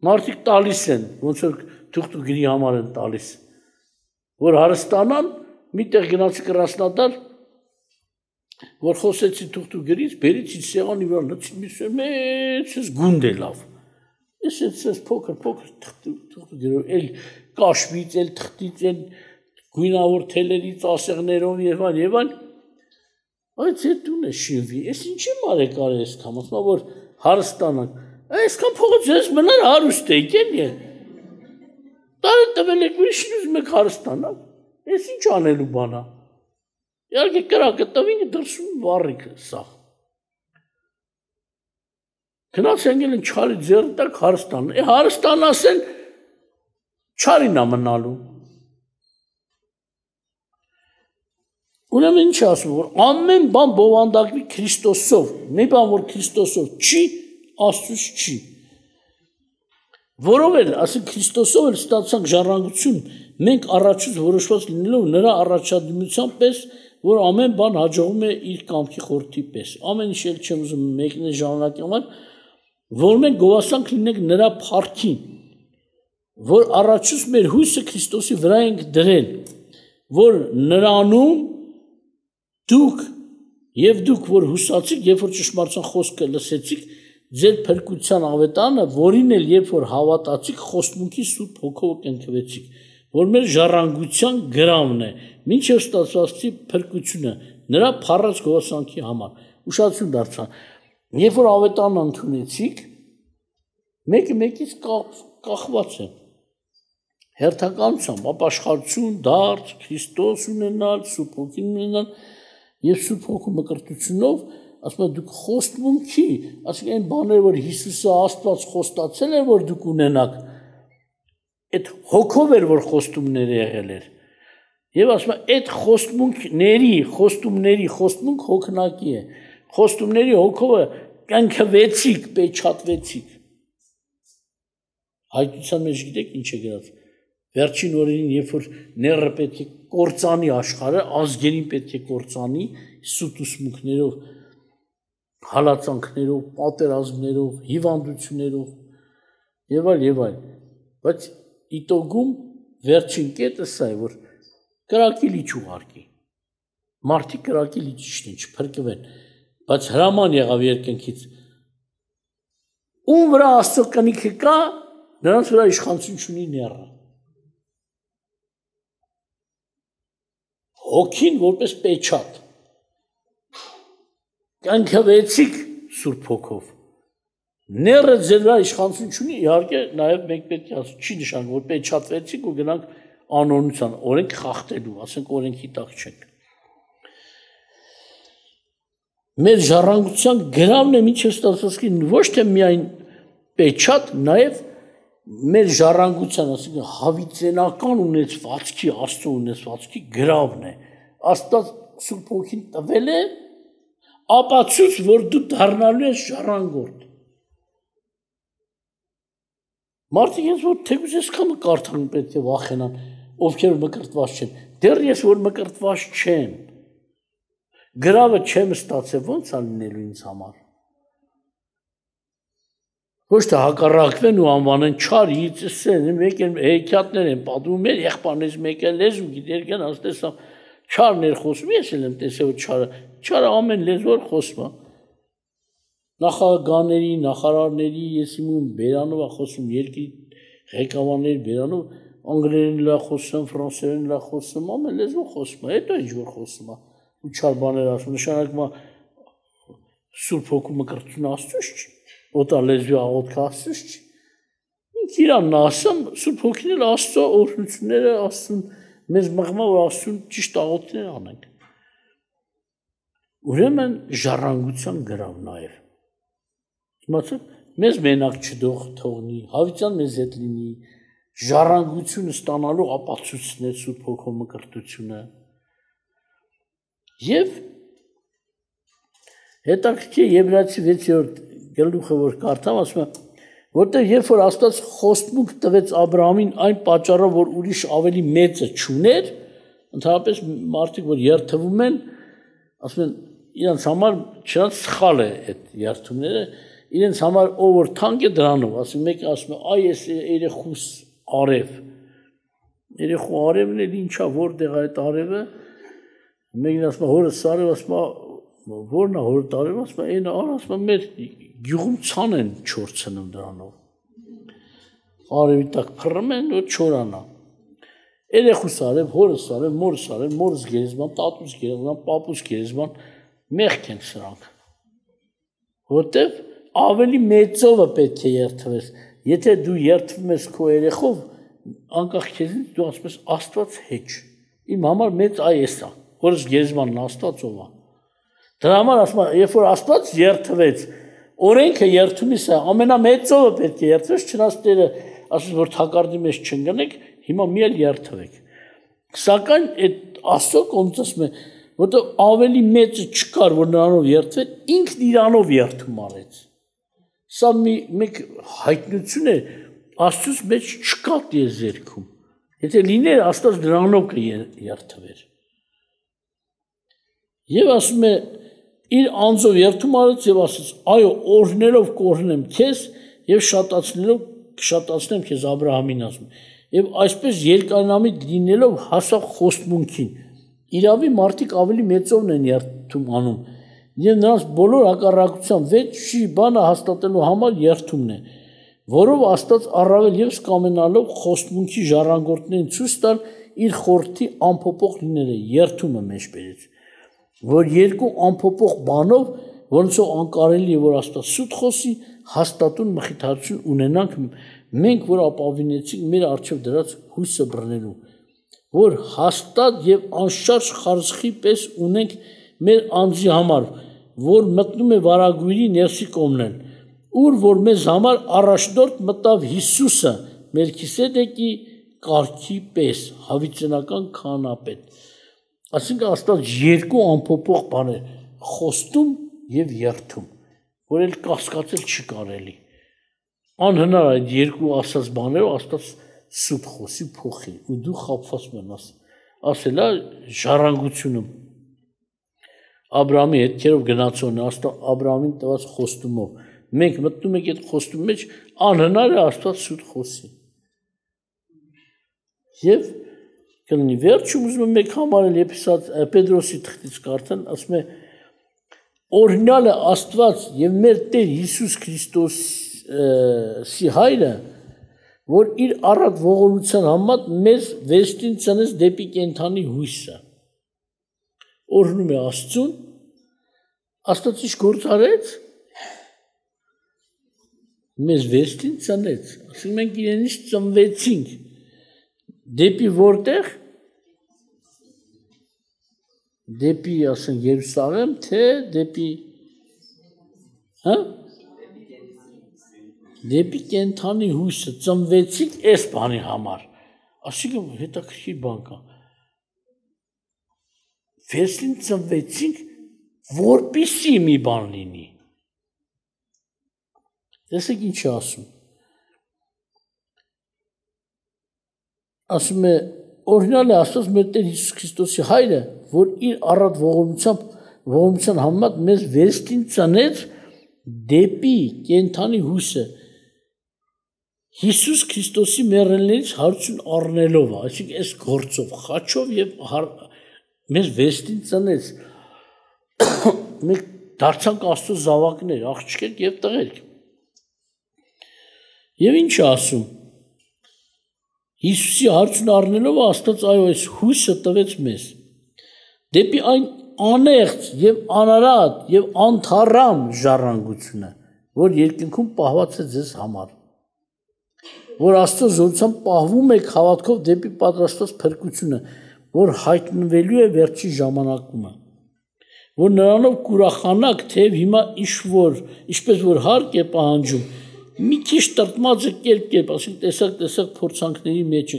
Մարդիկ տալիս են, ոնց որ թուղթ ու գրի համար են տալիս, որ հարստանան, միտեղ գնացի Կրասնոդար, որ խոսեցի թուղթ ու գրից, բերիցի սեղանի վրա լցին մեծ գունդ է լավ։ Ես փոքր թուղթ ու գրով, էլ կաշվից, էլ թղթից, էլ գույնավոր թելերից, ասեղներով եւ այլ, այդ հետուն է շինվի, ես ինչի մարեկար է այսքան, ասում որ հարստանանք, այսքան փողը ձեզ մնար հարուստ եք են, տարը տվել եք ուրիշին ուզում եք հարստանալ, ես ինչ անելու բանա, իհարկե կրակը տվին դրսում վառիքը սաղ, գնաց ենգել են չարի ձեռը տակ հարստանալ, հարստան ասեն չարին է մնալու, ուրեմն ինչ ասում, որ ամեն բան բովանդակվի Քրիստոսով, մի բան, որ Քրիստոսով չի, Աստծուց չի։ Որով էլ, ասենք Քրիստոսով էլ ստացանք ժառանգություն, մենք առաջուց որոշված լինելով նրա առաջադիմության պես, որ ամեն բան հաջողում է իր կամքի խորհրդի պես։ Ամեն ինչ էլ չեմ ուզում մեկն է ժամանակի համար, որ մենք գովասանք լինենք նրա փառքին, որ առաջուց մեր հույսը Քրիստոսի վրա ենք դրել, որ նրանում դուք, որ հուսացիք, երբ որ ճշմարտության խոսքը լսեցիք, ձեր փրկության ավետարանը, որին էլ երբ որ հավատացիք, խոստմունքի Սուրբ Հոգով կենքվեցիք, որ մեր ժառանգության գրավն է, մինչև ստացվածքի փրկությունը, նրա փառած գովասանքի համար։ Ուշադրություն դարձան։ Երբ որ ավետարանը ընդունեցիք, մեկը մեկից կախված է։ Հերթականությամբ, ապաշխարություն, դարձ, Քրիստոս ունենալ, Սուրբ Հոգին ունենալ եւ Սուրբ Հոգու մկրտությունով, ասում դուք խոստմունքի, ասենք այն բաները, որ Հիսուսը Աստված խոստացել էր, որ դուք ունենաք, այդ հոգով էր, որ խոստումները եղել էր։ Եվ ասում այդ խոստումնք հոգնակի է։ Խոստումների հոգովը կյանքվեցիք, պեչատվեցիք։ Հայտության մեջ գիտեք ինչ է գրած։ Վերջին օրերին, երբ որ ները պետք է կործանի աշխարհը, ազգերին պետք է կործանի սուտ ուսմունքներով, հալածանքներով, պատերազմներով, հիվանդություններով եւ այլ։ Բայց իտոգում վերջին կետը սա է, որ կրակի լիճ ուղարկի։ Մարդիկ կրակի լիճ չտին, չփրկվեն, բայց հրաման եղավ երկնքից։ Ում վրա Աստծո կնիքը կա, նրանց վրա իշխանություն չունի ները։ Հոգին որպես պեչատ։ Կյանքվեցիք Սուրբ Հոգով։ Ները ձեր վրա իշխանություն չունի, իհարկե նաև մենք պետք է ասենք, չի նշանակում, որ պեչատվեցիք ու գնանք անօրինության, օրենք խախտելու, ասենք օրենքի տակ չենք։ Մեր ժառանգության գրավն է մինչև ստացվածքի ոչ թե միայն պեչատ, նաև մեր ժառանգության, ասենք հավիտենական ունեցվածքի, Աստծո ունեցվածքի գրավն է։ Աստված Սուրբ Հոգին տվել է ապացույց, որ դու դառնալու ես ժառանգորդ։ Մարդիկ ես որ թեկուզ ես կամը կարդան պետք է վախենան, ովքեր մկրտված չեն։ Դեռ ես որ մկրտված չեմ, գրավը չեմ ստացել, ո՞նց է լինելու ինձ համար։ Ոչ թե հակառակվեն ու անվանեն չար, իծսեն, մեկ են հեքիաթներ են պատմում, մեր եղբայրներից մեկը լեզու գիտեր, գնաց տեսավ չարներ խոսում, ես էլ եմ տեսել որ չարը ամեն լեզվոր խոսում է։ Նախագահների, նախարարների, ես իմում բերանով է խոսում, երկրի ղեկավարների բերանով, անգլերեն լա խոսում, ֆրանսերեն լա խոսում, ամեն լեզվով խոսում է, հետո ինչ որ խոսում է, ու չար բաներ ասում, նշանակում է Սուրբ Հոգու մկրտությունը Աստծուց չի, օտար լեզվի աղոթքը Աստծուց չի։ Ինք իրանն ասում, Սուրբ Հոգին էլ Աստծո օրհնությունները Աստծուն մեզ մղմա, որ Աստծուն ճիշտ աղոթքներ անենք։ Ուրեմն ժառանգության գրավ նաև։ Իմացեք, մեզ մենակ չթողնի, հավիտյան մեզ հետ լինի, ժառանգությունը ստանալու ապացույցն է Սուրբ Հոգու մկրտությունը։ Եվ հետաքրքիր Եբրայեցի 6-րդ գլուխը որ կարդամ, ասում է, որտեղ երբ որ Աստված խոստմունք տվեց Աբրահամին այն պատճառով, որ ուրիշ ավելի մեծը չուներ, ընդհանրապես մարդիկ որ երթվում են, ասում են իրենց համար չնայած սխալ է այդ երթումները, իրենց համար ով որ թանկ է դրանով, ասում մեկը ասում է, այ ես երեխուս արև։ Երեխու արևն էլ ինչա, որտեղ է այդ արևը։ Մեկն ասում է հորս արև, ասում է որն է հորդ արև, ասում է այն ար, ասում է մեր գյուղում ցան են չոր ցնում դրանով։ Արևի տակ փռում են ու չորանա։ Երեխուս արև, հորս արև, մորս արև, մորս գերեզման, տատուս գերեզման, պապուս գերեզման մեղք են սրանք։ Որտեվ ավելի մեծովը պետք է երթվես։ Եթե դու երթվում ես քո երեխով, անկախ քեզից դու ասում ես Աստված հեչ։ Իմ համար մեծ այս է, որս գերեզմանն Աստվածով է։ Դրա համար ասում եմ, երբ որ Աստված երթվեց, օրենքը երթումից է, ամենամեծովը պետք է երթվես, չնայած Տերը ասում որ թակարդի մեջ չընկնեք, հիմա մի էլ երթվեք։ Սակայն այդ Աստծո կողմից ասում է, որտեղ ավելի մեծը չկար, որ նրանով երթվեն, ինքն իրանով երթում արեց։ Սա մեկ հայտնություն է, Աստծուց մեջ չկա տիեզերքում։ Եթե լիներ, Աստված դրանով կերթվեր։ Եվ ասում է իր անձով երթում արեց եւ ասաց. այո, օրհնելով կօրհնեմ քեզ եւ շատացնեմ քեզ Աբրահամին ասում։ Եվ այսպես երկարամիտ լինելով հասավ խոստմունքին։ Իրավի մարդիկ ավելի մեծովն են երթում անում։ Եվ նրանց բոլոր հակառակության վեճի բանը հաստատելու համար երթումն է, որով Աստված առավել եւս կամենալով խոստմունքի ժառանգորդներին ցույց տալ իր խորհրդի ամփոփող լինելը երթումը մեջ բերեց, որ երկու ամփոփող բանով, որոնցով անկարելի է որ Աստված սուտ խոսի, հաստատուն մխիթարություն ունենանք մենք, որ ապավինեցինք մեր առջև դրած հույսը բռնելու, որ հաստատ եւ անշարժ խարսխի պես ունենք մեր անձի համար, որ մտնում է վարագույրի ներսի կողմն, ուր որ մեզ համար առաջնորդ մտավ Հիսուսը, Մելքիսեդեկի կարգի պես, հավիտենական քահանապետ։ Այսինքն Աստված երկու ամփոփող բաներ, խոստում եւ երթում, որ էլ կասկածել չի կարելի։ Անհնար այդ երկու ասած բաներով Աստված սուտ խոսի փոխի, ու դու խաբված մնաս։ Ասելա ժառանգությունը Աբրահամի հետքերով գնացողն Աստված Աբրահամին տված խոստումով։ Մենք մտնում ենք այդ խոստումի մեջ, անհնար է Աստված սուտ խոսի։ Եվ կլինի վերջում ուզում եմ մեկ համարել Պետրոսի թղթից կարդան, ասում է օրհնյալ է Աստված եւ մեր Տեր Հիսուս Քրիստոսի հայրը, որ իր առատ ողորմության համեմատ մեզ վեստին ցնեց դեպի կենթանի հույսը։ Օրհնում է Աստծուն, Աստված ինչ գործ արեց, մեզ վեստին ցնեց, ասում մենք իրենից ծնվեցինք, դեպի որտեղ, դեպի ասենք Երուսաղեմ, թե դեպի, դեպի կենթանի հույսը, ծնվեցինք այս բանի համար, ասիկը հետաքրքիր բան կա, վեստին ծնվեցինք, որպիսի մի բան լինի, տեսեք ինչ է ասում, ասում է օրհնյալ է Աստված մեր Տեր Հիսուս Քրիստոսի հայրը, որ իր առատ ողորմության համեմատ մեզ վեստին ծնեց դեպի կենթանի հույսը, Հիսուս Քրիստոսի մեռելներից հարություն առնելով, այսինքն այս գործով, խաչով եւ մեզ վեստին ծնեց, մենք դարձանք Աստծո զավակներ, աղջիկներ եւ տղերք։ Եվ ինչ է ասում, Հիսուսի հարություն առնելով Աստված այո այս հույսը տվեց մեզ, դեպի այն անեղծ եւ անարատ եւ անթառամ ժառանգությունը, որ երկնքում պահված է ձեզ համար, որ Աստծո զորությամբ պահվում եք հավատքով դեպի պատրաստված փրկությունը, որ հայտնվելու է վերջի ժամանակումը, որ նրանով կուրախանաք, թեև հիմա ինչպես որ հարկ է պահանջում, մի քիչ տրտմած է կերպ, ասենք տեսակ փորձանքների մեջ է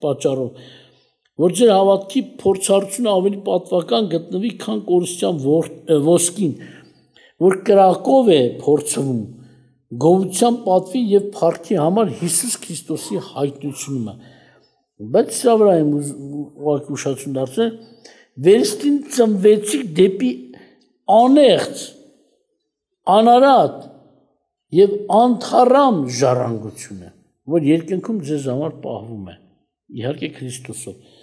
պատճառով, որ ձեր հավատքի փորձառությունը ավելի պատվական գտնվի, քան կորստյան ոսկին, որ կրակով է փորձվում, գովության պատվի եւ փառքի համար Հիսուս Քրիստոսի հայտնությունը։ Բայց սա վրա եմ ուղղակի ուշադրություն դարձնել, վերստին ծնվեցիք դեպի անեղծ, անարատ եւ անթառամ ժառանգությունը, որ երկնքում ձեզ համար պահվում է, իհարկե Քրիստոսով։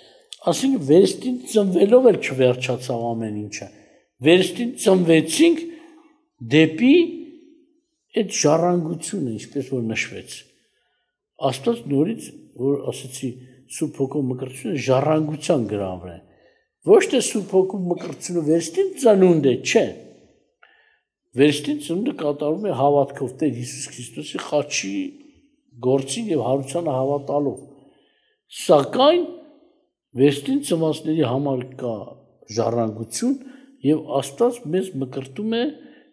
Այսինքն վերստին ծնվելով էլ չվերջացավ ամեն ինչը, վերստին ծնվեցինք դեպի այդ ժառանգությունը, ինչպես որ նշվեց։ Աստված նորից, որ ասեցի Սուրբ Հոգու մկրտությունը ժառանգության գրավն է, ոչ թե Սուրբ Հոգու մկրտությունը վերստին ծնունդ է, չէ։ Վերստին ծնունդը կատարվում է հավատքով Տեր Հիսուս Քրիստոսի խաչի գործին եւ հարությանը հավատալով։ Սակայն վերստին ծնվածների համար կա ժառանգություն եւ Աստված մեզ մկրտում է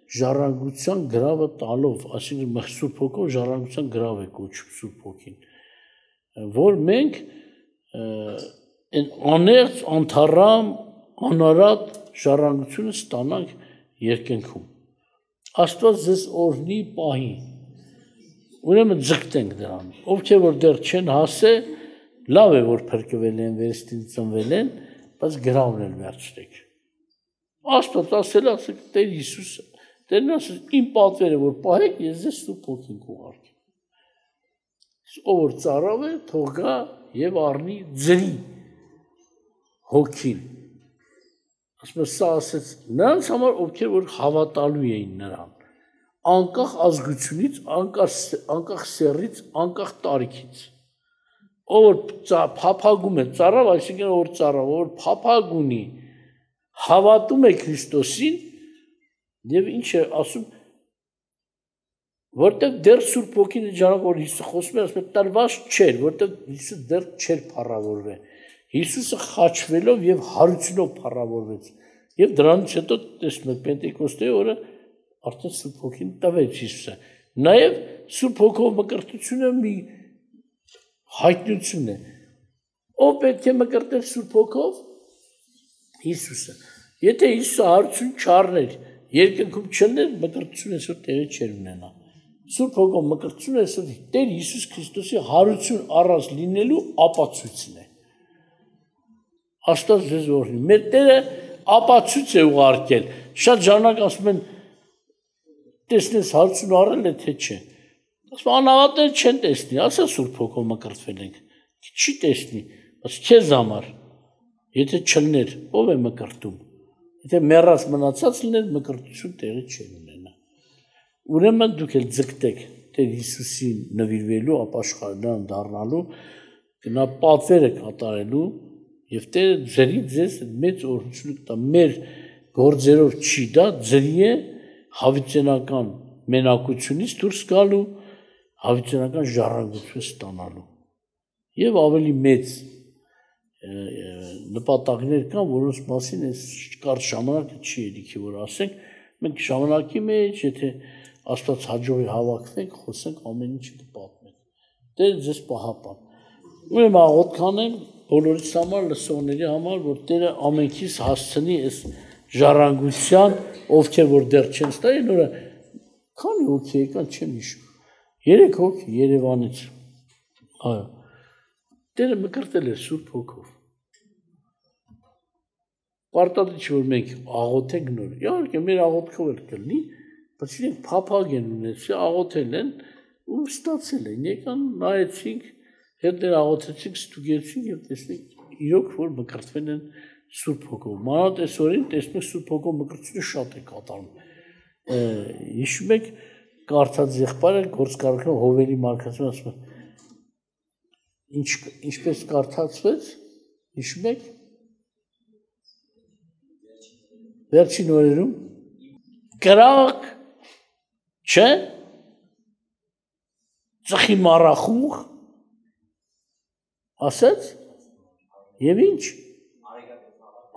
ժառանգության գրավը տալով, այսինքն Սուրբ Հոգով ժառանգության գրավ է կոչվում Սուրբ Հոգին, որ մենք այն անեղծ, անթառամ, անարատ ժառանգությունը ստանանք երկնքում։ Աստված ձեզ օրհնի պահի, ուրեմն ձգտենք դրան, ովքեր որ դեռ չեն հասել, լավ է որ փրկվել են, վերստին ծնվել են, բայց գրավն էլ վերջրեք, Աստված ասել ասեք Տեր Հիսուսը, Տերն ասել իմ պատվերը որ պահեք, ես ձեզ Սուրբ Հոգին կուղարկեմ։ Ով որ ծառավ է, թող գա եւ առնի ձրի հոգին։ Ասում սա ասեց նրանց համար, ովքեր որ հավատալու էին նրան, անկախ ազգությունից, անկախ սեռից, անկախ տարիքից։ Ով որ փափագում է ծառավ, այսինքն ով որ ծառավ, ով որ փափագ ունի, հավատում է Քրիստոսին եւ ինչ է ասում, որտեղ դեռ Սուրբ Հոգին ջանք որ Հիսուսը խոսում է, ասում է տրված չէր, որտեղ Հիսուսը դեռ չէր փառավորվել։ Հիսուսը խաչվելով եւ հարությունով փառավորվեց։ Եվ դրանից հետո տեսնում եք Պենտեկոստեի օրը արդեն Սուրբ Հոգին տվեց Հիսուսը։ Նաեւ Սուրբ Հոգով մկրտությունը մի հայտնություն է։ Ով պետք է մկրտել Սուրբ Հոգով։ Հիսուսը։ Եթե Հիսուսը հարություն չառներ, երկնքում չլներ, մկրտությունը այսօր տեղի չէր ունենա։ Սուրբ Հոգով մկրտությունը այսօր Տեր Հիսուս Քրիստոսի հարություն առած լինելու ապացույցն է։ Աստված ձեզ օրհնի։ Մեր Տերը ապացույց է ուղարկել։ Շատ ժամանակ ասում են տեսնես հարություն առել է թե չէ։ Ասում անհավատները չեն տեսնի, ասա Սուրբ Հոգով մկրտվել ենք։ Չի տեսնի, բայց քեզ համար եթե չլներ, ով է մկրտում։ Եթե մեռած մնացած լիներ, մկրտություն տեղի չէր ունենա։ Ուրեմն դուք էլ ձգտեք Տեր Հիսուսին նվիրվելու, ապաշխարան դառնալու, գնա պատվերը կատարելու եւ Տերը ձերի ձեզ մեծ օրհնություն կտա։ Մեր գործերով չի դա, ձերի է հավիտենական մենակությունից դուրս գալու, հավիտենական ժառանգություն ստանալու։ Եվ ավելի մեծ նպատակներ կան, որոնց մասին այս կարճ ժամանակը չի ելիքի որ ասենք, մենք ժամանակի մեջ, եթե Աստված հաջողի հավաքվենք, խոսենք ամեն ինչը կպատմենք։ Տեր ձեզ պահապան։ Ուրեմն աղոթք անեմ բոլորիս համար, լսողների համար, որ Տերը ամենքից հասցնի այս ժառանգության, ովքեր որ դեռ չեն ստացել, նորը քանի հոգի եկան չեմ հիշում։ 3 հոգի Երևանից։ Այո։ Տերը մկրտել է Սուրբ Հոգով։ Պարտադիր որ մենք աղոթենք նոր։ Իհարկե մեր աղոթքով էլ կլինի, բայց իրենք փափագ են ունեցել, աղոթել են ու ստացել են։ Եկան նայեցինք, հետո աղոթեցինք, ստուգեցինք եւ տեսնենք իրոք որ մկրտվել են Սուրբ Հոգով։ Մանավանդ այսօրին տեսնենք Սուրբ Հոգով մկրտությունը շատ է կատարում։ Հիշում եք կարդաց եղբայրը գործկարքն Հովերի մարգարեությունը ասում է ինչպես կարդացվեց, հիշում եք վերջին օրերում կրակ չէ ծխի մառախուղ ասեց եւ ինչ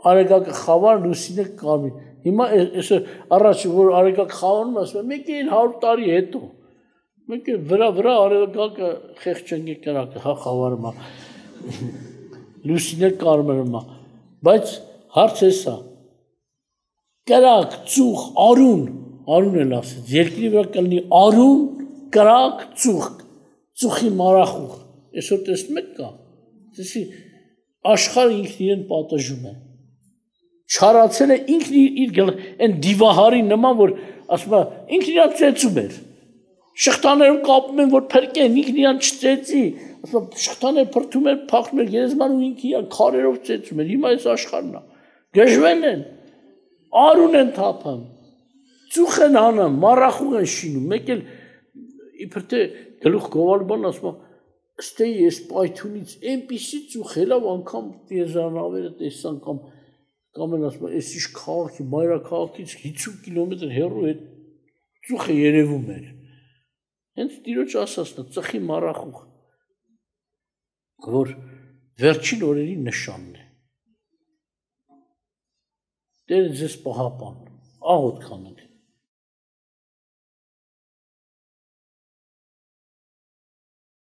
արեգակը խավար լուսինը կարմիր հիմա այսօր առաջ որ արեգակ խավարում ասում մեկ էլ 100 տարի հետո մեկ էլ վրա արեգակը խեղճենգի կրակը հա խավարում է լուսինը կարմիրում է բայց հարց է սա կրակ ծուխ արուն էլ ասեց երկրի վրա կլինի արուն կրակ ծուխի մարախուղ այսօր տեսնում եք կա տեսի աշխարհը ինքն իրեն պատժում է չարացել է ինքն իր այն դիվահարի նման որ ասում է ինքն իրան ծեծում էր շղթաներով կապում են որ փրկեն ինքն իրան չծեծի ասում շղթաներ փրթում էր փախնում էր երեզման ու ինքն իրան քարերով ծեծում էր հիմա այս աշխարհն է գժվել են արուն են թափում ծուխ են անում մառախուղ են շինում մեկ էլ իբր թե գլուխ գովալ բան ասում ստեի այս պայթունից այնպիսի ծուխ ելավ անգամ տիեզերանավերը տեսան կամ են ասում այս ինչ քաղաքի մայրաքաղաքից 50 կիլոմետր հեռու է ծուխը երևում էր հենց տիրոջ ասածն է ծխի մառախուղ որ վերջին օրերի նշանն է Տերը ձեզ պահապան աղոթք անենք